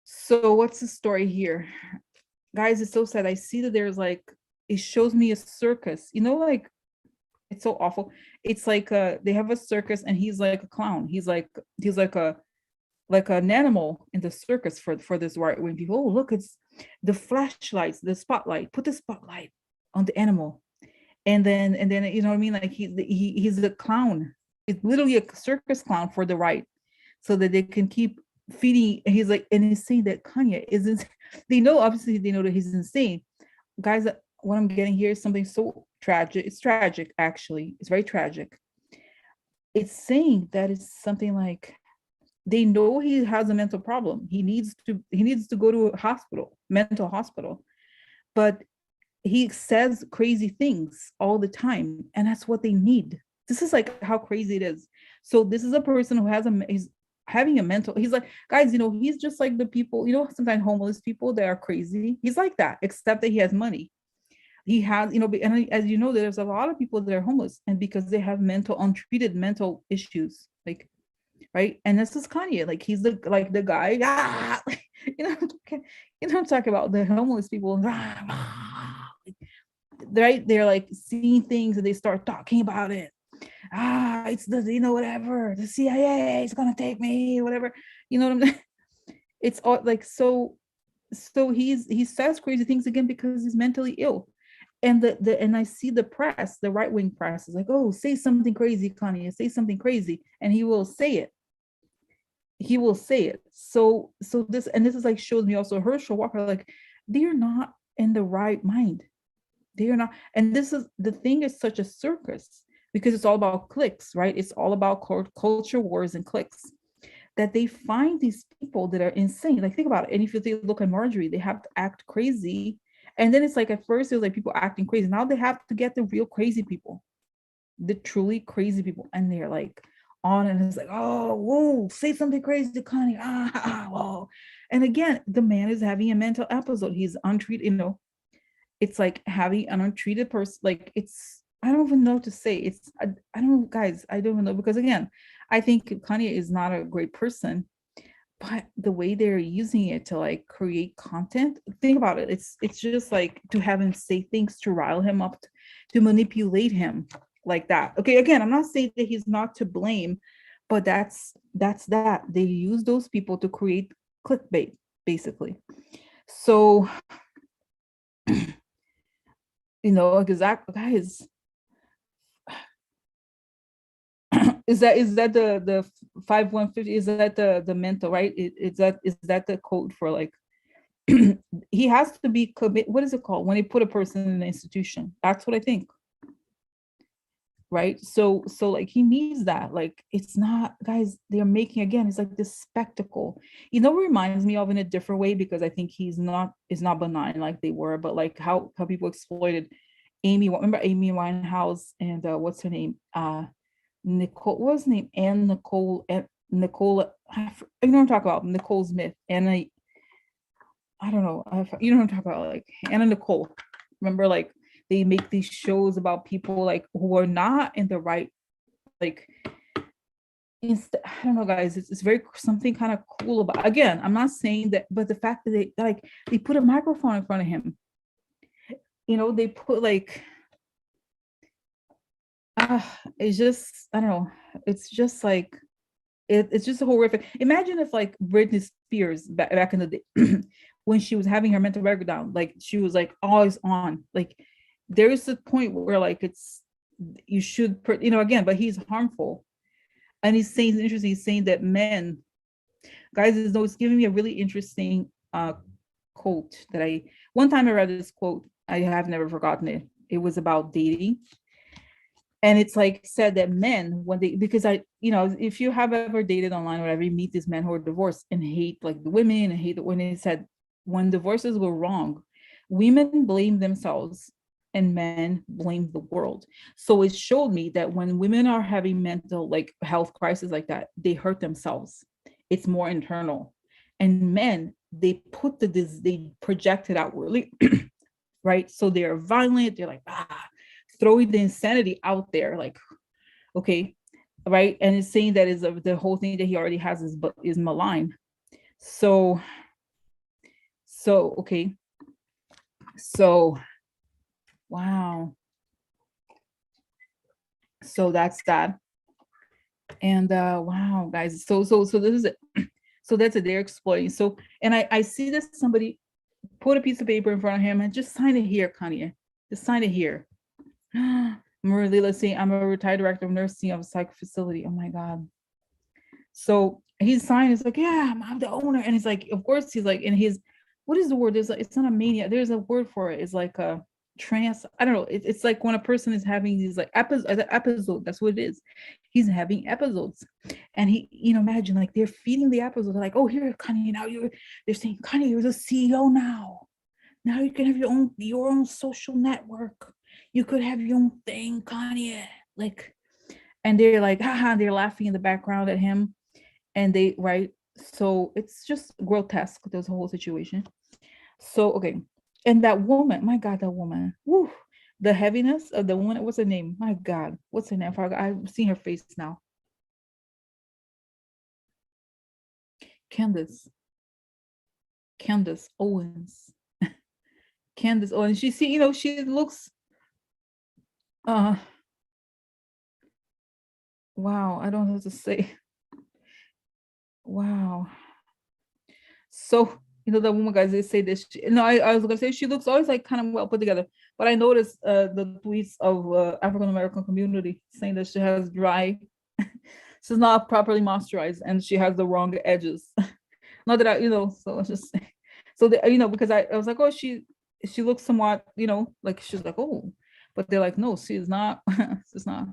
So what's the story here, guys? It's so sad. I see that there's like it shows me a circus. Like it's so awful. It's like they have a circus and he's like a clown. He's like an animal in the circus for this right wing people. Oh, look, it's the flashlights, the spotlight. Put the spotlight on the animal, and then you know what I mean. Like he's the clown. It's literally a circus clown for the right, so that they can keep feeding. He's like, and he's saying that Kanye isn't. They know, obviously, they know that he's insane, guys. What I'm getting here is something so tragic. It's tragic, actually. It's very tragic. It's saying that it's something like they know he has a mental problem. He needs to go to a hospital, mental hospital. But he says crazy things all the time, and that's what they need. This is like how crazy it is. So this is a person who has he's having a mental, he's like, guys, he's just like the people, sometimes homeless people that are crazy. He's like that, except that he has money. He has, and as you know, there's a lot of people that are homeless, and because they have untreated mental issues, like, right. And this is Kanye, like he's the guy, I'm talking about the homeless people, right? They're like seeing things and they start talking about it. It's the, whatever, the CIA is gonna take me, whatever, what I'm it's all like, so he says crazy things again because he's mentally ill. And and I see the press, the right-wing press is like, oh, say something crazy, Kanye, say something crazy, and he will say it. So this is like, shows me also Herschel Walker, like, they're not in the right mind. They are not. And this is the thing, is such a circus because it's all about clicks, right? It's all about culture wars and clicks, that they find these people that are insane. Like, think about it. And if you look at Marjorie, they have to act crazy. And then it's like, at first it was like people acting crazy. Now they have to get the real crazy people, the truly crazy people. And they're like on, and it's like, oh, whoa, say something crazy, Connie. Whoa. And again, the man is having a mental episode. He's untreated, it's like having an untreated person. Like, it's, I don't even know what to say. I don't know, guys, I don't even know, because again, I think Kanye is not a great person, but the way they're using it to like create content, think about it. It's just like to have him say things to rile him up, to manipulate him like that. Okay, again, I'm not saying that he's not to blame, but that's that. They use those people to create clickbait, basically. So, exactly, guys. Is that the 5150, is that the mental, right? Is that the code for like, he has to be commit, what is it called when they put a person in an institution? That's what I think, right? So like, he needs that. Like, it's not, guys, they're making, again, it's like this spectacle, reminds me of, in a different way, because I think is not benign like they were, but like how people exploited remember Amy Winehouse, and what's her name, Nicole, what was her name? Nicole, you know what I'm talking about, Nicole Smith. And I don't know, you know what I'm talking about, like Anna Nicole. Remember, like, they make these shows about people like who are not in the right, like, I don't know, guys, it's very something kind of cool about, again, I'm not saying that, but the fact that they put a microphone in front of him, they put like, it's just, I don't know, it's just like, it's just horrific. Imagine if like Britney Spears back in the day, when she was having her mental breakdown, like she was like always on, like there is a point where like it's, you should, again, but he's harmful. And he's saying, it's interesting, he's saying that men, guys, it's giving me a really interesting quote that one time I read this quote, I have never forgotten it. It was about dating. And it's like said that men, when they, because if you have ever dated online or whatever, you meet these men who are divorced and hate like the women and hate the women. It said when divorces go wrong, women blame themselves and men blame the world. So it showed me that when women are having mental like health crisis like that, they hurt themselves. It's more internal. And men, they project it outwardly, right? So they're violent, they're like, throwing the insanity out there, like, okay, right? And it's saying that is the whole thing that he already has is malign. So okay, so wow, so that's that. And wow, guys, so this is it. So that's it, they're exploiting. So, and I see this, somebody put a piece of paper in front of him and just sign it here, Kanye, just sign it here. Marie, let's see, I'm a retired director of nursing of a psych facility. Oh my God. So he's signed, it's like, yeah, I'm the owner. And he's like, of course, he's like, in his, what is the word? It's not a mania. There's a word for it. It's like a trance. I don't know. It's like when a person is having these like episode, that's what it is. He's having episodes. And he, imagine like they're feeding the episodes. They're like, oh, here, Kanye, now they're saying, Kanye, you're the CEO now. now you can have your own social network. You could have your own thing, Kanye. Like, and they're like, haha, they're laughing in the background at him. And they, right? So it's just grotesque, this whole situation. So, okay. And that woman, my God, that woman, woo, the heaviness of the woman, what's her name? My God, what's her name? I've seen her face now. Candace, Candace Owens. Candace Owens. She see, she looks, uh, wow, I don't know what to say. Wow. So, the woman, guys, they say this. No, I was gonna say she looks always like kind of well put together, but I noticed the tweets of African American community saying that she has dry, she's not properly moisturized, and she has the wrong edges. Not that so it's just so because I was like, oh, she looks somewhat, like she's like, oh, but they're like, no, she's not, she's not,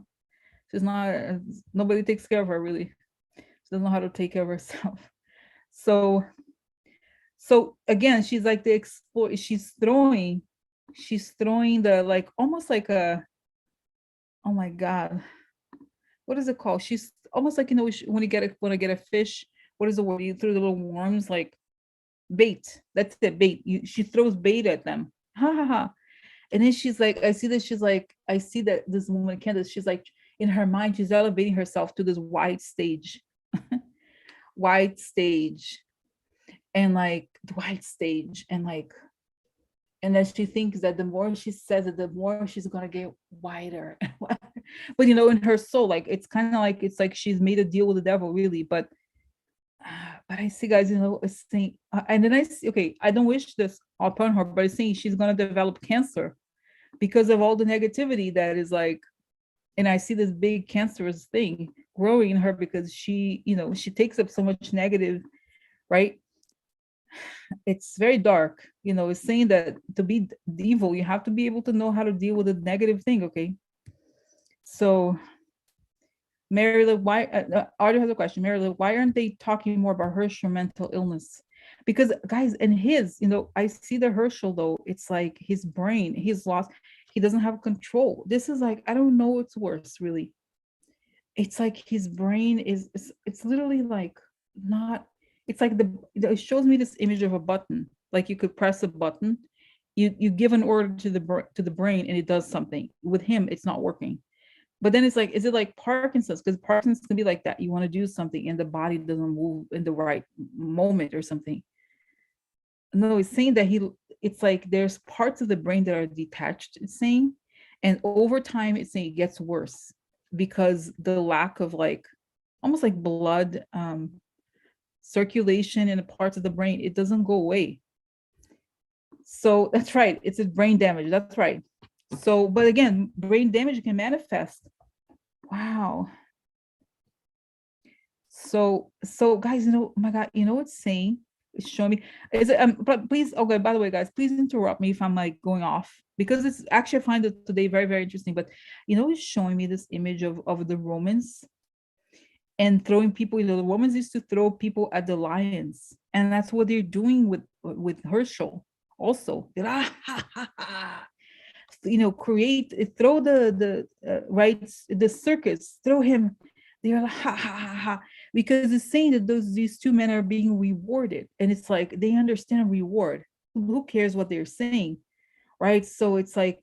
she's not. Nobody takes care of her really. She doesn't know how to take care of herself. So again, she's like the explore. She's throwing the, like, almost like a, oh my God, what is it called? She's almost like, when you get a fish, what is the word? You throw the little worms, like bait. That's it, bait. She throws bait at them. Ha ha ha. And then she's like, I see that this woman, Candace, she's like, in her mind, she's elevating herself to this wide stage, wide stage, and like wide stage, and like, and then she thinks that the more she says it, the more she's gonna get wider. But in her soul, like, it's kind of like, it's like she's made a deal with the devil, really. But I see, guys, it's saying, and then I see, okay, I don't wish this upon her, but it's saying she's gonna develop cancer because of all the negativity that is like, and I see this big cancerous thing growing in her because she takes up so much negative, right? It's very dark. It's saying that to be evil, you have to be able to know how to deal with a negative thing, okay? So, Mary Lou, why, Audrey has a question. Mary Lou, why aren't they talking more about Herschel mental illness? Because, guys, and I see the Herschel, though, it's like his brain, he's lost, he doesn't have control. This is like, I don't know what's worse, really. It's like his brain it's literally like, not, it's like it shows me this image of a button, like you could press a button, you give an order to the brain, and it does something. With him, it's not working. But then it's like, is it like Parkinson's? Because Parkinson's can be like that. You want to do something and the body doesn't move in the right moment or something. No, it's saying that it's like there's parts of the brain that are detached, it's saying. And over time, it's saying it gets worse because the lack of, like, almost like blood circulation in the parts of the brain, it doesn't go away. So that's right. It's a brain damage. That's right. So, but again, brain damage can manifest. Wow. So guys, oh my God, it's saying, it's showing me, is it, but please, okay, by the way, guys, please interrupt me if I'm like going off, because it's actually, I find it today very, very interesting. But it's showing me this image of the Romans and throwing people. The Romans used to throw people at the lions, and that's what they're doing with Herschel also. Create, throw the right, the circus, throw him. They're like, ha ha ha ha, because it's saying that these two men are being rewarded, and it's like they understand reward. Who cares what they're saying, right? So it's like,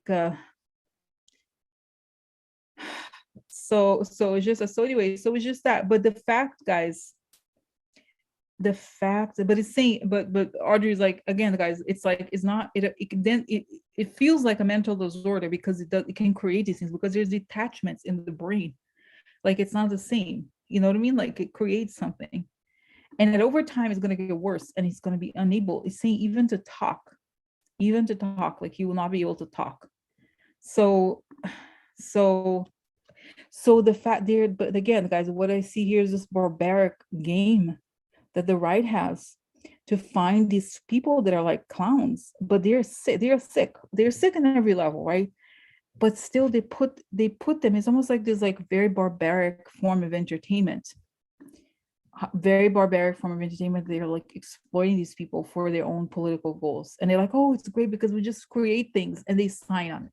so it's just, so anyway, so it's just that. But the fact, guys, but it's saying, but Audrey's like, again, guys, it's like, it's not, it feels like a mental disorder, because it can create these things because there's detachments in the brain. Like, it's not the same, you know what I mean? Like, it creates something, and then over time it's going to get worse, and he's going to be unable, it's saying, even to talk, like he will not be able to talk. So so the fact there, but again, guys, what I see here is this barbaric game that the right has to find these people that are like clowns, but they're sick on every level, right? But still they put them, it's almost like this, like, very barbaric form of entertainment. very barbaric form of entertainment. They're like exploiting these people for their own political goals, and they're like, oh, it's great because we just create things, and they sign on it.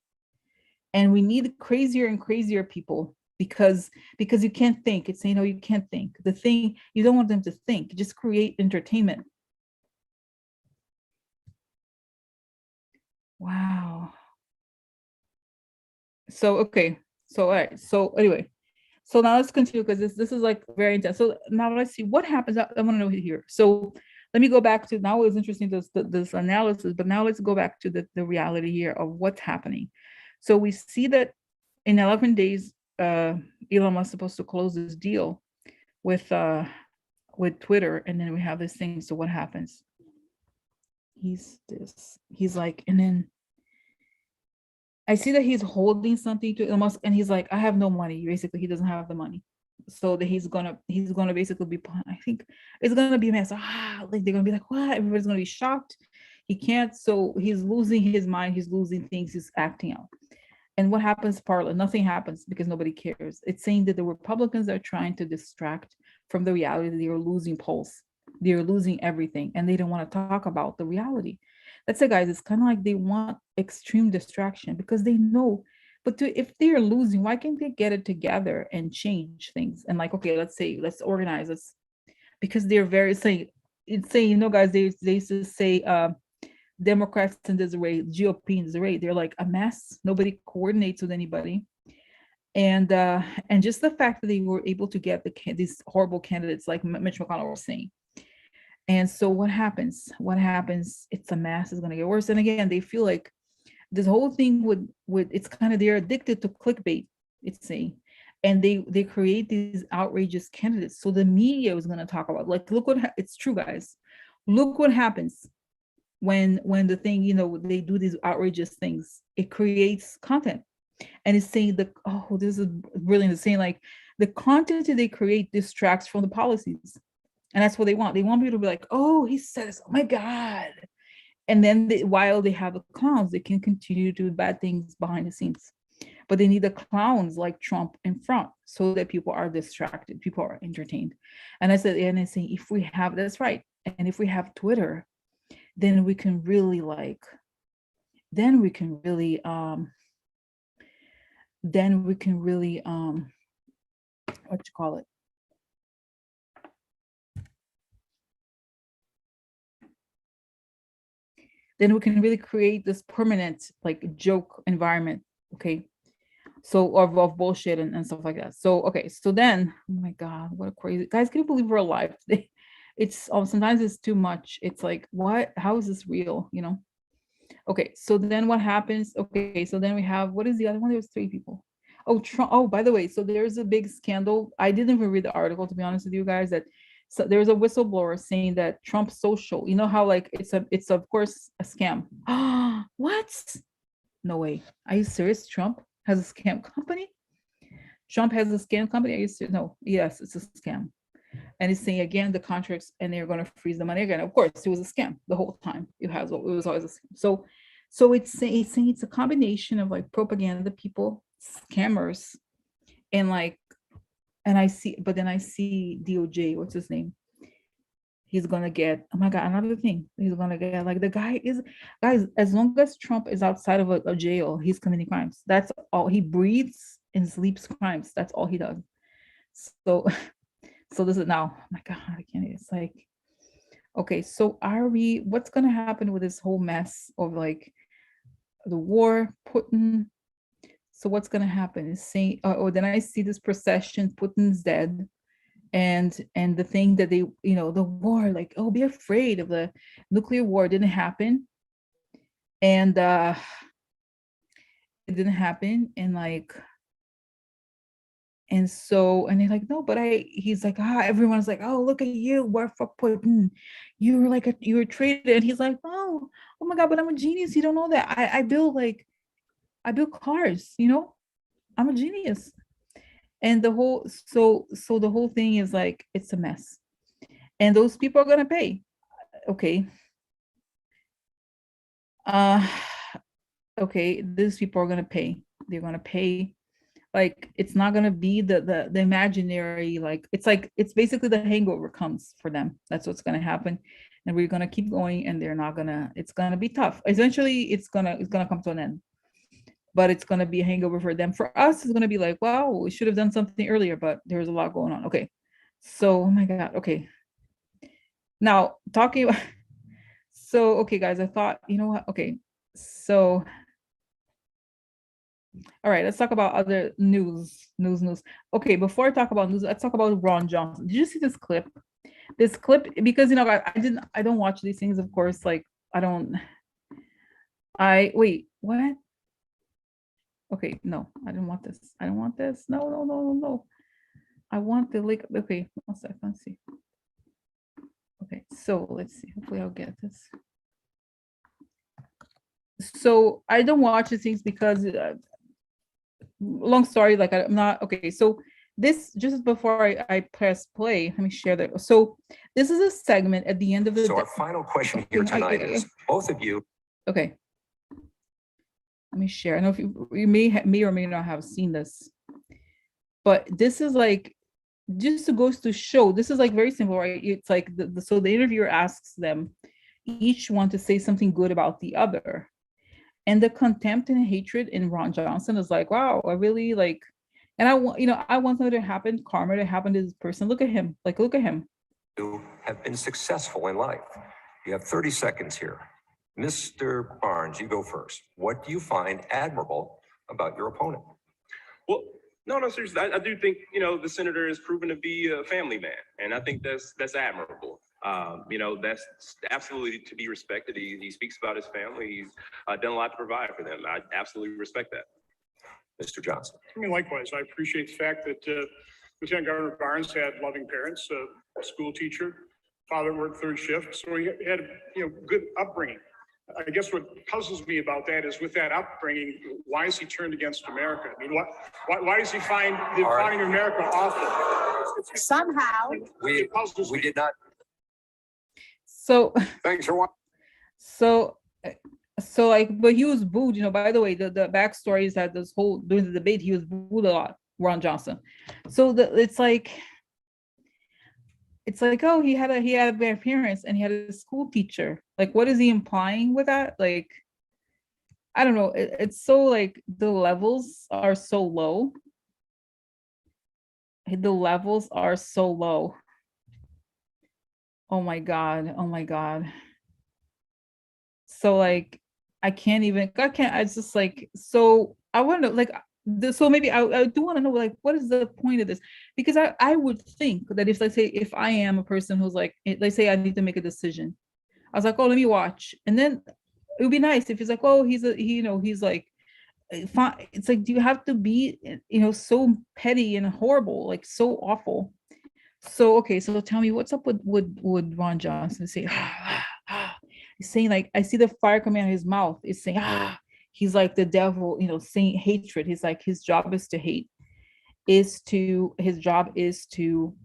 And we need crazier and crazier people because you can't think. It's saying, no, you can't think. The thing, you don't want them to think, just create entertainment. Wow. So okay. So all right. So anyway, so now let's continue because this is like very intense. So now let's see what happens. I want to know here. So let me go back to, now it's interesting, this analysis, but now let's go back to the reality here of what's happening. So we see that in 11 days, Elon Musk is supposed to close this deal with Twitter, and then we have this thing. So what happens? He's like, and then I see that he's holding something to Elon Musk, and he's like, I have no money. Basically, he doesn't have the money, so that he's gonna basically be. I think it's gonna be a mess. Like they're gonna be like, what? Everybody's gonna be shocked. He can't. So he's losing his mind. He's losing things. He's acting out. And what happens, Parla? Nothing happens because nobody cares. It's saying that the Republicans are trying to distract from the reality that they are losing polls. They are losing everything, and they don't want to talk about the reality. That's it, guys. It's kind of like they want extreme distraction because they know. But if they are losing, why can't they get it together and change things? And like, okay, let's say, let's organize. Let's, because they're very saying, it's saying, guys, they used to say, Democrats in Desiree, GOP in Desiree, they're like a mess. Nobody coordinates with anybody. And just the fact that they were able to get these horrible candidates like Mitch McConnell was saying. And so what happens? What happens? It's a mess. It's going to get worse. And again, they feel like this whole thing would it's kind of, they're addicted to clickbait. It's saying, and they create these outrageous candidates. So the media was going to talk about, like, look what it's true, guys. Look what happens when the thing, they do these outrageous things. It creates content, and it's saying this is brilliant. It's saying like the content that they create distracts from the policies, and that's what they want. They want people to be like, oh, he says, oh my god, and then while they have the clowns, they can continue to do bad things behind the scenes. But they need the clowns like Trump in front so that people are distracted, people are entertained. And I said, and I say, if we have, that's right, and if we have Twitter, then we can really like, then we can really what you call it, then we can really create this permanent like joke environment. Okay, so of bullshit and stuff like that. So okay, so then, oh my god, what a crazy, guys, can you believe we're alive today? It's sometimes it's too much. It's like, what, how is this real, Okay, so then what happens? Okay, so then we have, what is the other one? There's three people. Oh, Trump. Oh, by the way, so there's a big scandal. I didn't even read the article, to be honest with you guys. That, so there's a whistleblower saying that Trump Social, how like it's of course a scam. What? No way. Are you serious? Trump has a scam company? Trump has a scam company? Are you serious? No. Yes, it's a scam. And it's saying again the contracts, and they're going to freeze the money again. Of course, it was a scam the whole time. It was always a scam. So it's saying it's a combination of like propaganda people, scammers, and like, and I see, but then I see DOJ. What's his name? He's gonna get, oh my god, another thing. He's gonna get, like, the guy is, guys, as long as Trump is outside of a jail, he's committing crimes. That's all he breathes and sleeps crimes. That's all he does. So so this is now, oh my god, I can't, it's like, okay, so what's gonna happen with this whole mess of like the war, Putin? So what's gonna happen is saying, oh, then I see this procession, Putin's dead, and the thing that they, the war, like, oh, be afraid of the nuclear war, didn't happen, and it didn't happen, and like, and so, and they're like, no, but he's like, everyone's like, oh, look at you, work for Putin. You're like you're a traitor. And he's like, oh my God, but I'm a genius. You don't know that. I build cars, I'm a genius. And the whole thing is like, it's a mess. And those people are gonna pay. Okay. Uh okay, these people are gonna pay. They're gonna pay Like it's not gonna be the imaginary, like it's basically the hangover comes for them. That's what's gonna happen. And we're gonna keep going and they're not gonna, it's gonna be tough. Eventually it's gonna come to an end. But it's gonna be a hangover for them. For us, it's gonna be like, wow, we should have done something earlier, but there's a lot going on. Okay. So oh my God, okay. Now talking about so okay guys, I thought, you know what? Okay. So all right, let's talk about other news. Okay, before I talk about news, let's talk about Ron Johnson. Did you see this clip? This clip, because I don't watch these things, of course. Like I don't. I wait. What? Okay, no, I didn't want this. I don't want this. No, no, no, no, no. I want the link. Okay, one second. Let's see. Okay, so let's see. Hopefully, I'll get this. So I don't watch these things because long story, like I'm not okay. So this, just before I press play, let me share that. So this is a segment at the end of the So our final question here tonight is both of you. Okay. Let me share. I know if you may or may not have seen this, but this is like, just to goes to show, this is like very simple, right? It's like so the interviewer asks them each one to say something good about the other. And the contempt and hatred in Ron Johnson is like, wow, I really like, and I want, I want something to happen, karma to happen to this person. Look at him, like, look at him. You have been successful in life. You have 30 seconds here. Mr. Barnes, you go first. What do you find admirable about your opponent? Well, no, seriously. I do think, the senator has proven to be a family man, and I think that's admirable. That's absolutely to be respected. He speaks about his family. He's done a lot to provide for them. I absolutely respect that. Mr. Johnson. I mean, likewise, I appreciate the fact that Lieutenant Governor Barnes had loving parents, a school teacher, father worked third shift, so he had, good upbringing. I guess what puzzles me about that is, with that upbringing, why is he turned against America? I mean, why does he find the founding of America awful? Somehow we did not. So thanks for watching. So like, but he was booed, by the way, the backstory is that during the debate, he was booed a lot, Ron Johnson. So it's like, oh, he had a bad parents and he had a school teacher. Like, what is he implying with that? Like, I don't know. It's so like, the levels are so low. The levels are so low. Oh my God. Oh my God. So like, it's just like, so I want to like, so maybe I do want to know, like, what is the point of this? Because I would think that if, let's say, if I am a person who's like, let's say I need to make a decision, I was like, oh, let me watch. And then it would be nice if he's like, oh, he's like, fine. It's like, do you have to be, so petty and horrible, like so awful? So, okay, so tell me, what's up with Ron Johnson say, he's saying like, I see the fire coming out of his mouth. It's saying, he's like the devil, saying hatred. He's like, his job is to hate, his job is to,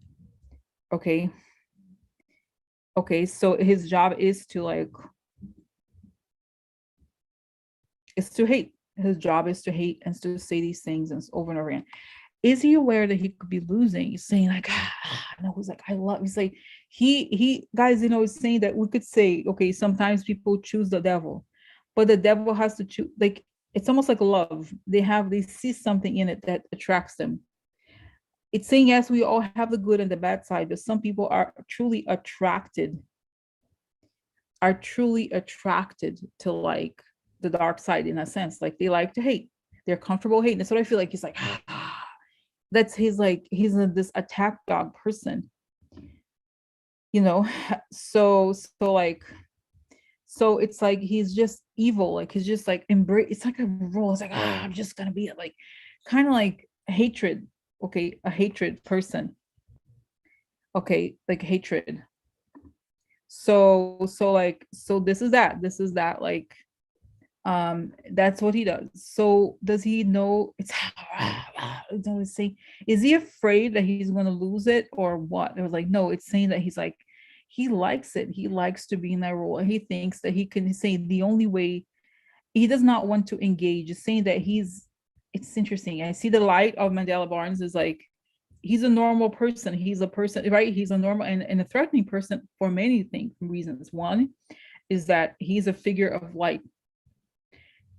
okay, so his job is to like, is to hate. His job is to hate and to say these things and over and over again. Is he aware that he could be losing? He's saying like, no, he's like, he's like, he guys, he's saying that we could say, okay, sometimes people choose the devil, but the devil has to choose, like, it's almost like love. They see something in it that attracts them. It's saying, yes, we all have the good and the bad side, but some people are truly attracted to like the dark side, in a sense. Like, they like to hate. They're comfortable hating. That's what I feel like. He's like, that's his, like, he's this attack dog person, so like, so it's like, he's just evil. Like, he's just like, embrace. It's like a role. It's like, I'm just gonna be like, kind of like hatred. Okay, a hatred person. Okay, like hatred. So like, so this is that like, that's what he does. So does he know it's saying, is he afraid that he's going to lose it or what? It was like, no, it's saying that he's like, he likes it. He likes to be in that role. And he thinks that he can say the only way, he does not want to engage. It's saying that he's it's interesting. I see the light of Mandela Barnes is like, he's a normal person. He's a person, right? He's a normal and a threatening person for many things, reasons. One is that he's a figure of light.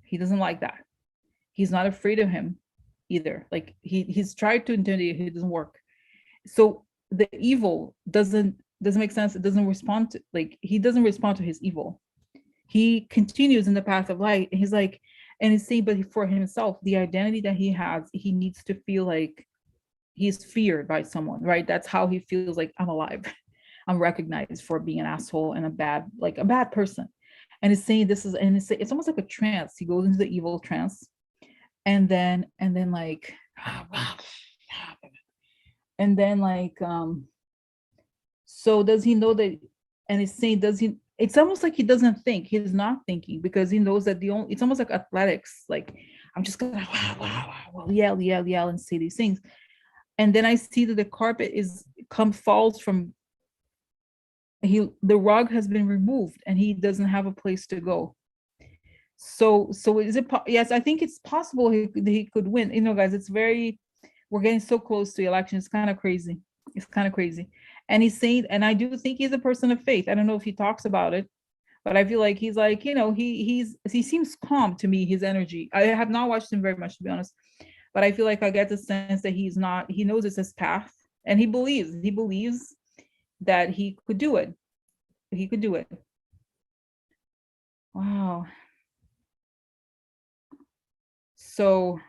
He doesn't like that. He's not afraid of him either. Like he's tried to intimidate, it doesn't work. So the evil doesn't make sense. It doesn't respond to, like, he doesn't respond to his evil. He continues in the path of light. And he's like, and he's saying, but for himself, the identity that he has, he needs to feel like he's feared by someone, right? That's how he feels like, I'm alive. I'm recognized for being an asshole and a bad person. And it's saying this is, and it's almost like a trance. He goes into the evil trance, and then like, and then like, so does he know that? And it's saying, does he? It's almost like he doesn't think. He's not thinking because he knows that it's almost like athletics. Like, I'm just gonna yell and say these things. And then I see that the carpet falls from, the rug has been removed and he doesn't have a place to go. So is it, yes, I think it's possible he could win. You know, guys, we're getting so close to the election. It's kind of crazy. It's kind of crazy. And he's saying, and I do think he's a person of faith. I don't know if he talks about it, but I feel like he's like, you know, he seems calm to me, his energy. I have not watched him very much, to be honest, but I feel like I get the sense that he knows it's his path, and he believes that he could do it. He could do it. Wow. So,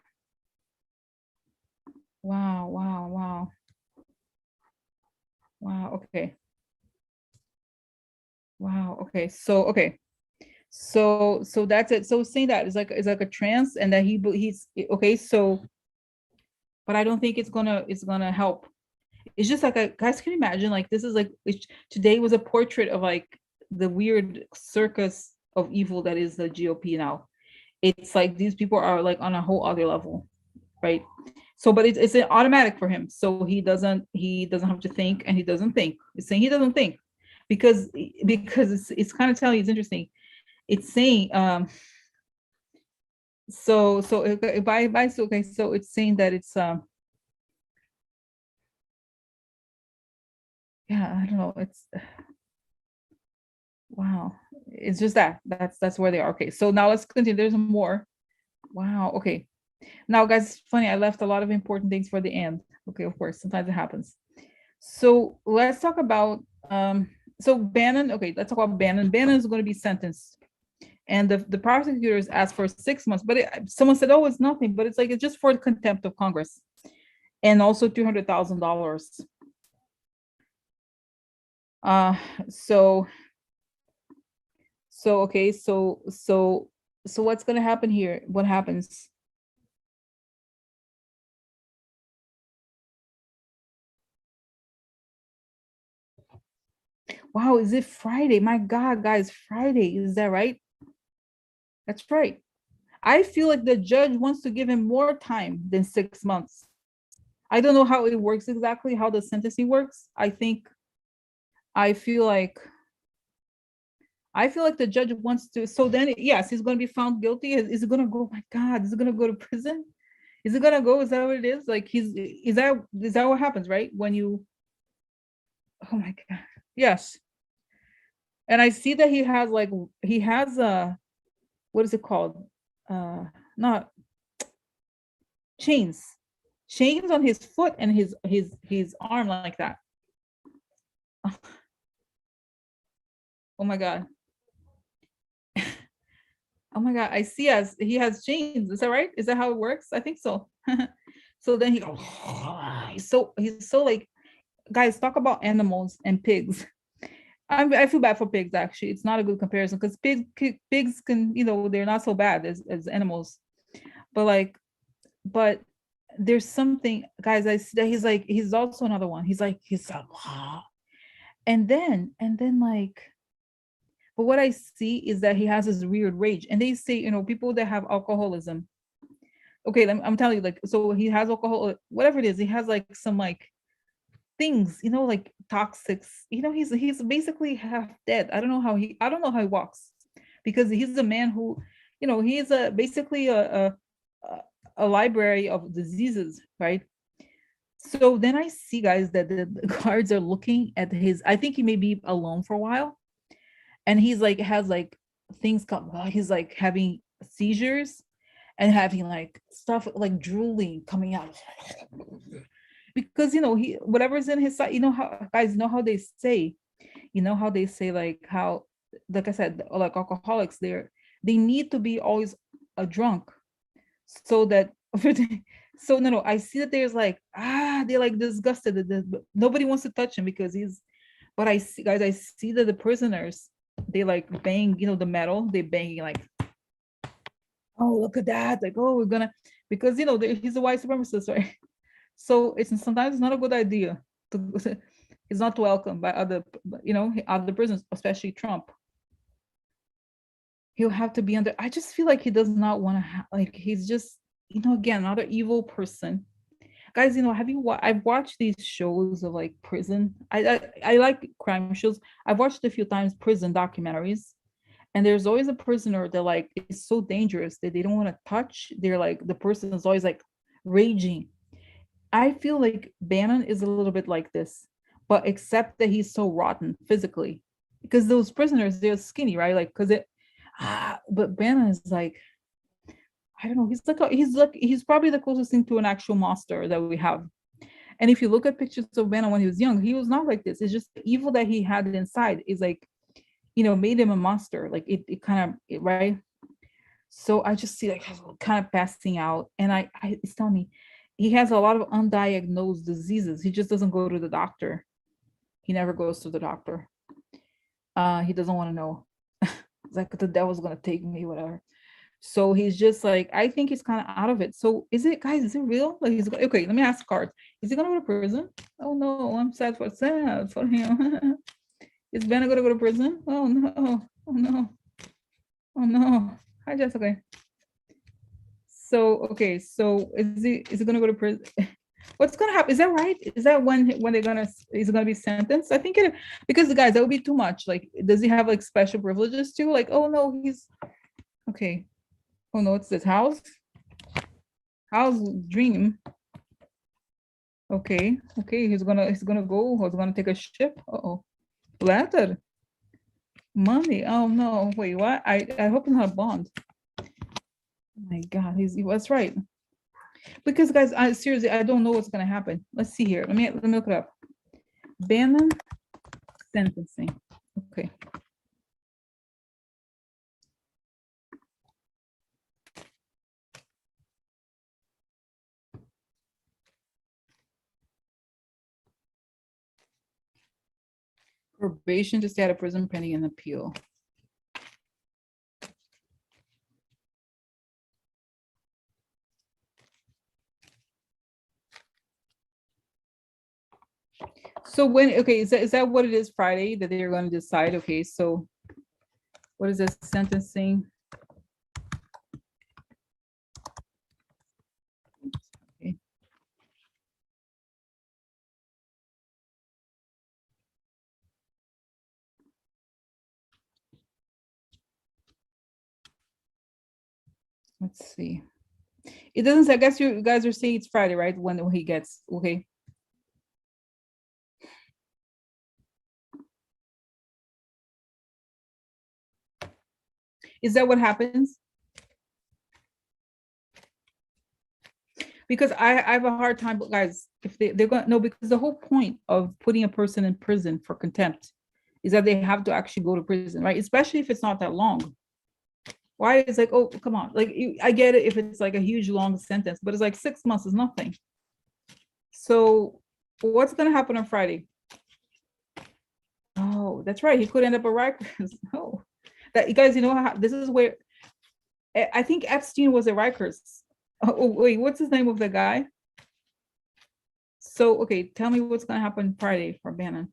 wow. Okay. Wow. Okay. So that's it. So saying that is like a trance, and that he's okay. So, but I don't think it's gonna help. It's just like, guys, can you imagine, like, this is like, today was a portrait of like the weird circus of evil that is the GOP now. It's like these people are like on a whole other level, right? So, but it's an automatic for him. So he doesn't have to think, and he doesn't think. It's saying he doesn't think because it's kind of telling you, it's interesting. It's saying so okay, so it's saying that it's yeah, I don't know, it's wow, it's just that's where they are. Okay, so now let's continue. There's more. Wow. Okay, now guys, it's funny, I left a lot of important things for the end. Okay, of course, sometimes it happens. So let's talk about so Bannon. Okay, let's talk about Bannon. Bannon is going to be sentenced, and the prosecutors asked for 6 months, but someone said, oh, it's nothing, but it's like, it's just for contempt of Congress, and also $200,000. So okay, so what's gonna happen here? What happens? Wow, is it Friday? My God, guys, Friday, is that right? That's right. I feel like the judge wants to give him more time than 6 months. I don't know how it works exactly, how the sentencing works. I feel like the judge wants to, so then, yes, he's going to be found guilty. Is it going to go, oh my God, is it going to go to prison? Is it going to go, is that what it is? Like, is that what happens, right? When you, oh my God, yes. And I see that he has what is it called? Not chains, on his foot and his arm, like that. Oh my God. Oh my God, I see, as he has chains. Is that right? Is that how it works? I think so. So then he's so like, guys, talk about animals and pigs. I feel bad for pigs, actually. It's not a good comparison because pigs can, they're not so bad as animals. But there's something, guys, I see that he's also another one. He's like, and then like, but what I see is that he has this weird rage. And they say, people that have alcoholism. Okay, I'm telling you, like, so he has alcohol, whatever it is, he has like some like things, like toxics. He's basically half dead. I don't know how he walks, because he's a man who, he's basically a library of diseases, right? So then I see, guys, that the guards are looking at his, I think he may be alone for a while. And he's like, has like things come, he's like having seizures and having like stuff like drooling coming out. Because, he, whatever's in his side, how, guys, how they say like how, like I said, like alcoholics, they need to be always a drunk so that so no, I see that there's like they're like disgusted but nobody wants to touch him because he's, but I see, guys, I see that the prisoners, they like bang, the metal, they banging like, oh, look at that, like, oh, we're gonna, because he's a white supremacist, right? So it's sometimes it's not a good idea to he's not welcome by other, other prisoners, especially Trump. He'll have to be under, I just feel like he does not want to like, he's just, again, another evil person. Guys, I've watched these shows of like prison. I like crime shows. I've watched a few times prison documentaries, and there's always a prisoner that like is so dangerous that they don't want to touch. They're like, the person is always like raging. I feel like Bannon is a little bit like this, but except that he's so rotten physically. Because those prisoners, they're skinny, right? Like, but Bannon is like, I don't know. He's probably the closest thing to an actual monster that we have. And if you look at pictures of Bannon when he was young, he was not like this. It's just the evil that he had inside is like, made him a monster. Like it kind of, right? So I just see like kind of passing out, and it's telling me he has a lot of undiagnosed diseases. He just doesn't go to the doctor. He never goes to the doctor. He doesn't want to know. It's like the devil's gonna take me, whatever. So he's just like, I think he's kind of out of it. So is it, guys, is it real? Like he's okay, let me ask cards. Is he gonna go to prison? Oh no, I'm sad for him. Is Ben gonna go to prison? Oh no, oh no, oh no. Hi Jessica. So okay, so is he gonna go to prison? What's gonna happen? Is that right? Is that when they're gonna, is it gonna be sentenced? I think it, because guys, that would be too much. Like, does he have like special privileges too? Like, oh no, he's okay. Oh no, what's this house? House dream. Okay, he's gonna go. He's gonna take a ship. Uh-oh, letter, money. Oh no, wait, what? I hope it's not a bond. Oh my God, he was right. Because guys, I seriously, I don't know what's gonna happen. Let's see here. Let me look it up. Bannon sentencing. Okay. Probation to stay out of prison pending an appeal. So when, okay, is that what it is, Friday, that they're going to decide? Okay, so what is this sentencing? Okay. Let's see. It doesn't say, I guess you guys are saying it's Friday, right? When he gets, okay. Is that what happens? Because I have a hard time, but guys, if they're going, no, because the whole point of putting a person in prison for contempt is that they have to actually go to prison, right? Especially if it's not that long. Why is like, oh, come on. Like, I get it if it's like a huge long sentence, but it's like 6 months is nothing. So what's going to happen on Friday? Oh, that's right. He could end up a Rikers. Oh, that, you guys, how this is where I think Epstein was a Rikers. Oh, wait, what's his name of the guy? So, okay, tell me what's going to happen Friday for Bannon.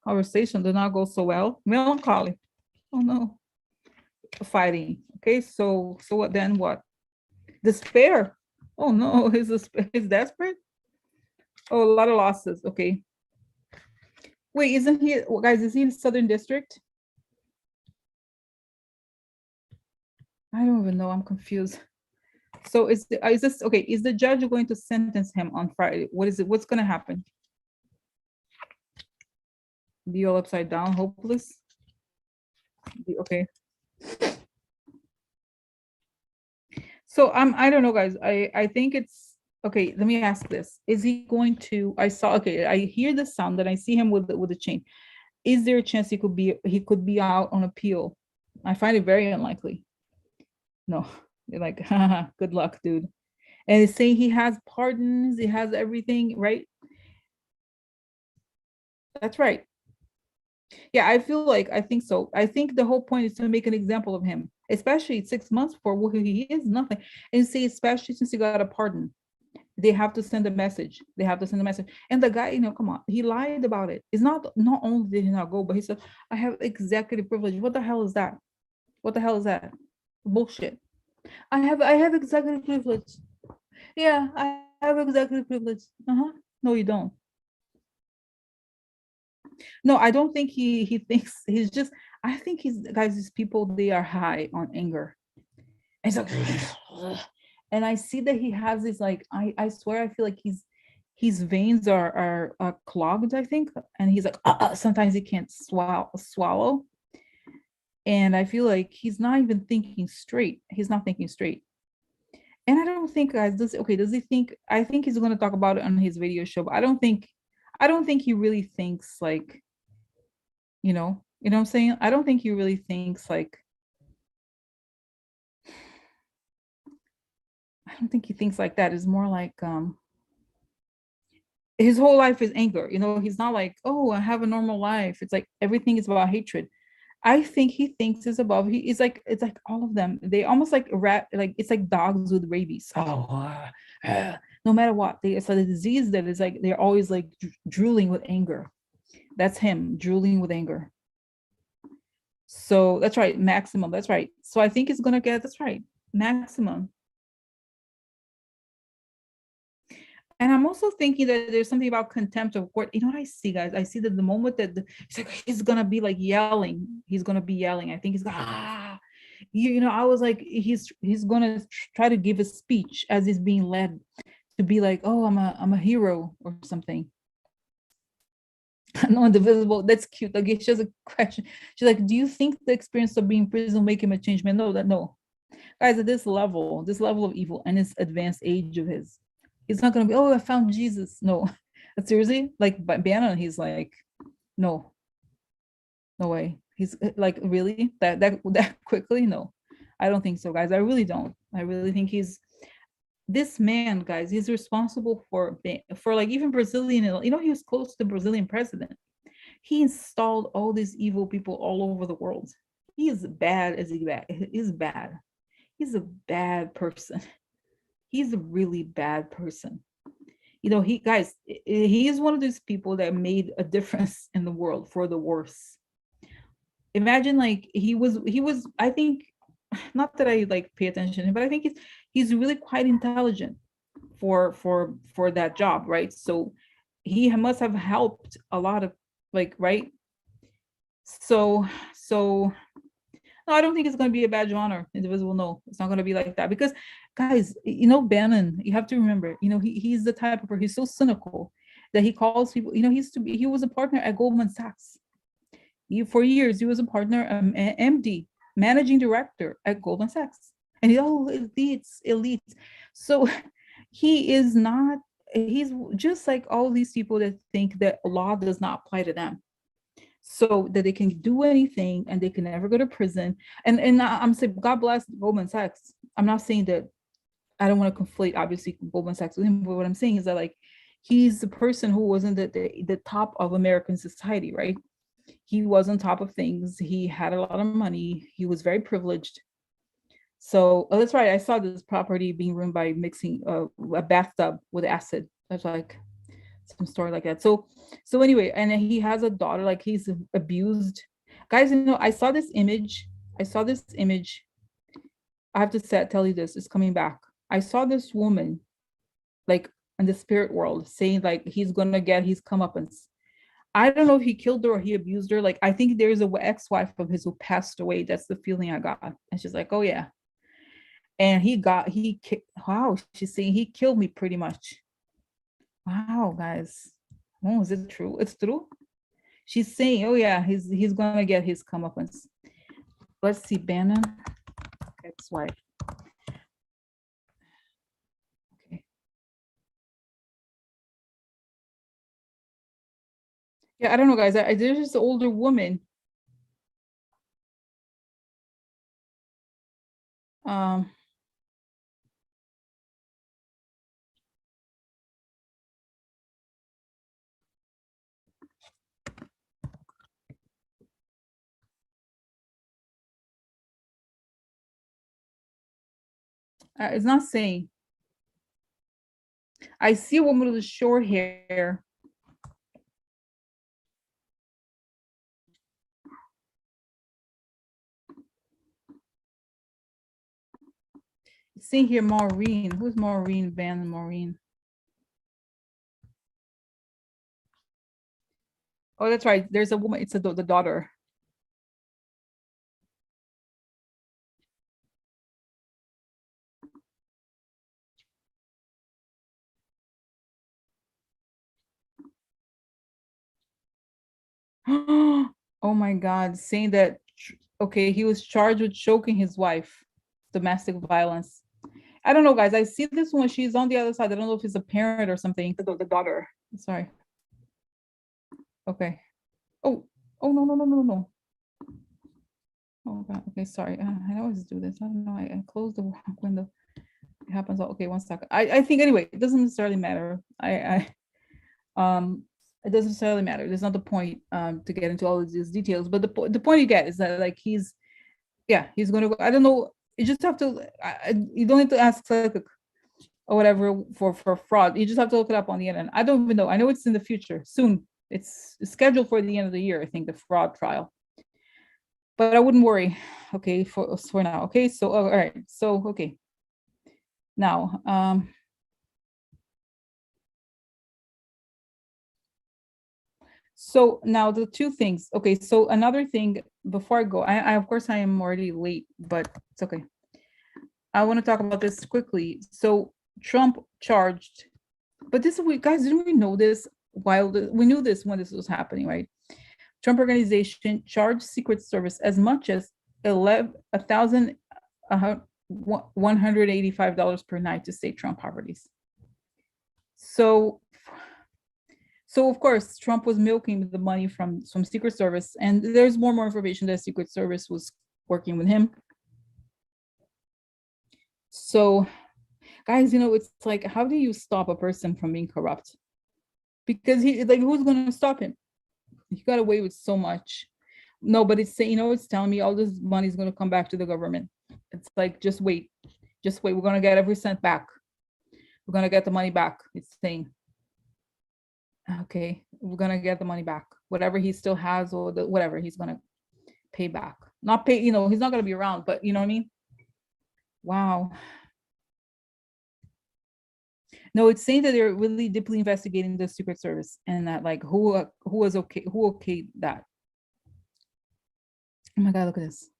Conversation did not go so well. Melancholy. Oh no. Fighting. Okay, so what then? What? Despair. Oh no, he's desperate. Oh, a lot of losses. Okay. Wait, isn't he, guys? Is he in Southern District? I don't even know. I'm confused. So is this okay? Is the judge going to sentence him on Friday? What is it? What's going to happen? Deal upside down, hopeless. Okay. So I don't know, guys. I think it's okay. Let me ask this: is he going to? I saw. Okay, I hear the sound, and I see him with the chain. Is there a chance he could be out on appeal? I find it very unlikely. No, you're like, haha, good luck, dude. And it's saying he has pardons, he has everything, right? That's right. Yeah, I think so. I think the whole point is to make an example of him, especially 6 months for who he is, nothing. And say, especially since he got a pardon, they have to send a message. They have to send a message. And the guy, come on, he lied about it. It's not only did he not go, but he said, I have executive privilege. What the hell is that? What the hell is that? Bullshit. I have executive privilege. Yeah, I have executive privilege. Uh-huh. No, you don't. No, I don't think he thinks he's just. I think he's guys. These people, they are high on anger. It's like, and I see that he has this like. I swear I feel like his veins are clogged. I think, and he's like sometimes he can't swallow. And I feel like he's not even thinking straight. He's not thinking straight. And I don't think, guys, does he think, I think he's going to talk about it on his radio show, but I don't think he really thinks like, what I'm saying? I don't think he really thinks like, I don't think he thinks like that. It's more like, his whole life is anger. He's not like, oh, I have a normal life. It's like everything is about hatred. I think he thinks it's above. It's like all of them. They almost like rat, like it's like dogs with rabies. Oh, no matter what, it's like a disease that is like they're always like drooling with anger. That's him drooling with anger. So that's right, maximum. That's right. So I think it's gonna get that's right, maximum. And I'm also thinking that there's something about contempt of court. You know what I see, guys? I see that the moment that it's like he's gonna be like yelling, he's gonna be yelling. I think he's gonna I was like, he's gonna try to give a speech as he's being led to be like, oh, I'm a hero or something. No, indivisible. That's cute. Like she has a question. She's like, do you think the experience of being in prison will make him a change man? No. Guys, at this level of evil and this advanced age of his, he's not gonna be, oh, I found Jesus. No. Seriously, like Bannon, he's like, no way. He's like, really that quickly? No, I don't think so, guys. I really don't. I really think this man, guys, he's responsible for like even Brazilian, he was close to the Brazilian president. He installed all these evil people all over the world. He is bad as he bad. He's bad. He's a bad person. He's a really bad person. He is one of those people that made a difference in the world for the worse. Imagine like he was, I think, not that I like pay attention to him, but I think he's really quite intelligent for that job, right? So he must have helped a lot of, like, right? So no, I don't think it's going to be a badge of honor, indivisible. No, it's not going to be like that because, guys, Bannon, you have to remember, he's the type of person, he's so cynical that he calls people, he was a partner at Goldman Sachs. For years, he was a partner, MD, managing director at Goldman Sachs. And elites. So he's just like all these people that think that law does not apply to them. So that they can do anything and they can never go to prison. And I'm saying, God bless Goldman Sachs. I'm not saying that I don't want to conflate, obviously, Goldman Sachs with him, but what I'm saying is that, like, he's the person who wasn't the top of American society, right? He was on top of things. He had a lot of money. He was very privileged. So that's right. I saw this property being ruined by mixing a bathtub with acid. That's like some story like that. So anyway, and then he has a daughter, like he's abused. Guys, I saw this image. I have to tell you this, it's coming back. I saw this woman, like, in the spirit world saying like he's gonna get his comeuppance. I don't know if he killed her or he abused her. Like, I think there's a ex-wife of his who passed away. That's the feeling I got. And she's like, oh yeah. and wow, she's saying he killed me pretty much. Wow, guys. Oh, is it true? It's true. She's saying, oh yeah, he's gonna get his comeuppance. Let's see, Bannon, ex-wife. Okay. Yeah, I don't know, guys. There's this older woman. Um, it's not saying. I see a woman with short hair. See here, Maureen. Who's Maureen? Van Maureen. Oh, that's right. There's a woman. It's the daughter. Oh my God, saying that, okay, he was charged with choking his wife, domestic violence. I don't know, guys. I see this one. She's on the other side. I don't know if it's a parent or something. The daughter. Sorry. Okay. Oh, oh, no, no, no, no, no. Oh God. Okay, sorry. I always do this. I don't know. I closed the window. It happens. Okay, 1 second. I think anyway, it doesn't necessarily matter. It doesn't necessarily matter. There's not the point to get into all of these details. But the point you get is that like he's gonna go. I don't know. You just have to. You don't need to ask like or whatever for fraud. You just have to look it up on the internet. I don't even know. I know it's in the future soon. It's scheduled for the end of the year. I think the fraud trial. But I wouldn't worry. Okay, for now. Okay, so all right. So okay. Now, so now the two things. Okay, so another thing before I go, I of course I am already late, but it's okay. I want to talk about this quickly. So Trump charged, but this we guys didn't we know this while we knew this when this was happening, right? Trump organization charged Secret Service as much as $1,185 per night to save Trump properties. So of course Trump was milking the money from Secret Service, and there's more information that Secret Service was working with him. So guys, it's like, how do you stop a person from being corrupt? Because who's going to stop him? He got away with so much. No, but it's saying, it's telling me all this money is going to come back to the government. It's like, just wait. We're going to get every cent back. We're going to get the money back. It's saying, okay, we're going to get the money back. Whatever he still has, or whatever he's going to pay back. Not pay, he's not going to be around, but you know what I mean? Wow. No, it's saying that they're really deeply investigating the Secret Service, and that like who okayed that. Oh my God, look at this.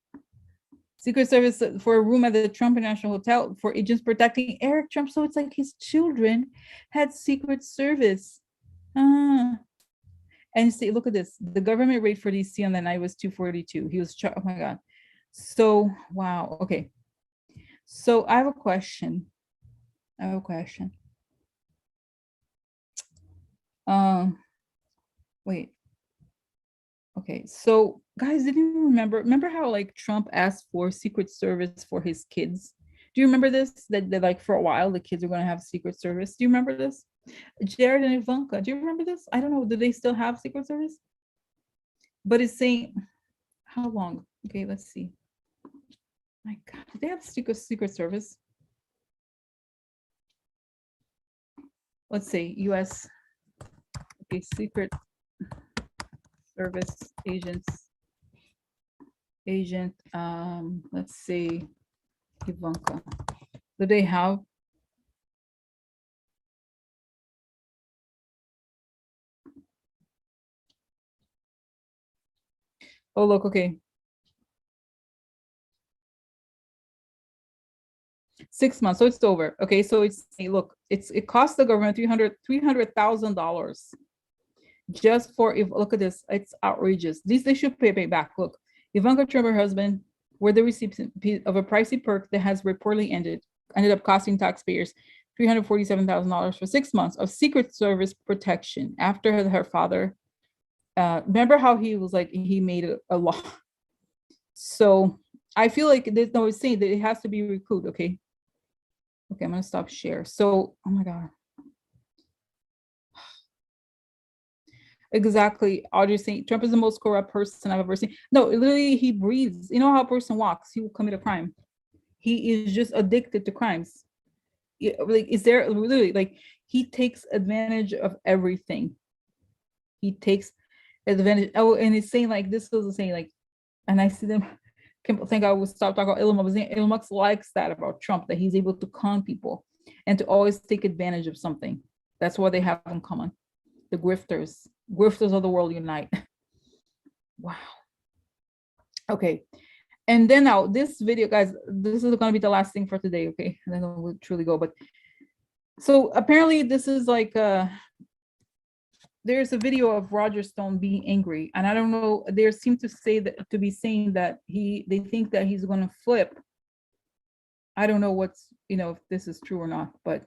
Secret Service for a room at the Trump International Hotel for agents protecting Eric Trump. So it's like his children had Secret Service. And see, look at this. The government rate for DC on the night was 242. He was, oh my God. So, wow. Okay. So I have a question. Wait. Okay, so guys, didn't you remember how like Trump asked for Secret Service for his kids? Do you remember this? That like for a while the kids are going to have Secret Service. Do you remember this? Jared and Ivanka, do you remember this? I don't know. Do they still have Secret Service? But it's saying how long? Okay, let's see. My God, do they have Secret Service? Let's say U.S. Okay, Secret Service agent. Let's say Ivanka. Do they have? Oh, look, okay. 6 months, so it's over. Okay, so it's, hey, look, it cost the government $300,000 just for, if look at this, it's outrageous. These they should pay back. Look, Ivanka Trump, her husband, were the recipients of a pricey perk that has reportedly ended up costing taxpayers $347,000 for 6 months of Secret Service protection after her father. Remember how he was like, he made a law. So I feel like there's no saying that it has to be recouped. Okay. Okay, I'm gonna stop share. So, oh my God. Exactly. Audrey saying Trump is the most corrupt person I've ever seen. No, literally, he breathes. You know how a person walks, he will commit a crime. He is just addicted to crimes. Like, is there literally like he takes advantage of everything? He takes advantage. Oh, and it's saying like this was saying like, and I see them. Can't think I would stop talking about Elon Musk. Elon Musk likes that about Trump, that he's able to con people and to always take advantage of something. That's what they have in common. The grifters of the world unite. Wow. Okay. And then now this video, guys, this is going to be the last thing for today. Okay. And then we'll truly go. But so apparently this is like, there's a video of Roger Stone being angry. And I don't know, they seem to say that, to be saying that they think that he's going to flip. I don't know what's, if this is true or not, but,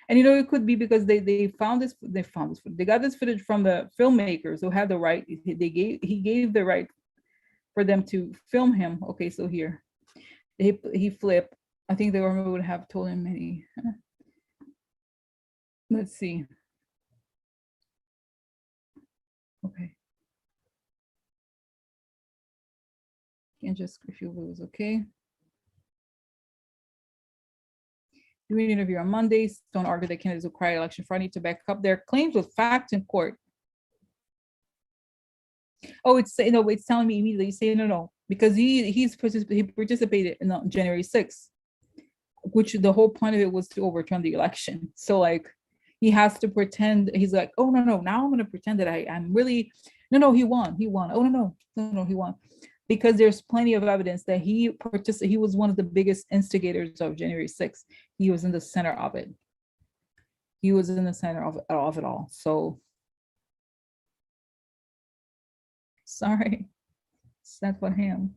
and it could be because they got this footage from the filmmakers who had the right, he gave the right for them to film him. Okay, so here, he flipped. I think the government would have told him many. Let's see. Okay. Can't just if you lose, okay? During an interview on Monday, Stone argued that candidates who cried election fraud need to back up their claims with facts in court. Oh, it's telling me immediately. You say no, because he participated in January 6th, which the whole point of it was to overturn the election. So like he has to pretend. He's like, oh no, now I'm gonna pretend that I'm really no, he won. Oh no, he won. Because there's plenty of evidence that he was one of the biggest instigators of January 6th. He was in the center of it. He was in the center of it all. So sorry, sad for him.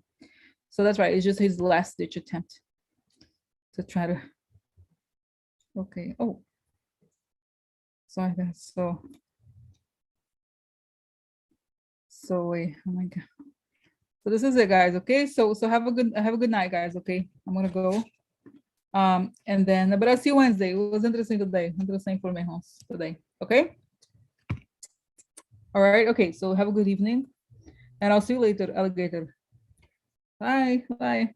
So that's right. It's just his last ditch attempt to try to. Okay. Oh, sorry. That's so wait. Oh my God. So this is it, guys. Okay. So have a good night, guys. Okay. I'm gonna go. And then, but I'll see you Wednesday. It was interesting today. Interesting for my house today. Okay. All right. Okay. So have a good evening, and I'll see you later, alligator. Bye. Bye.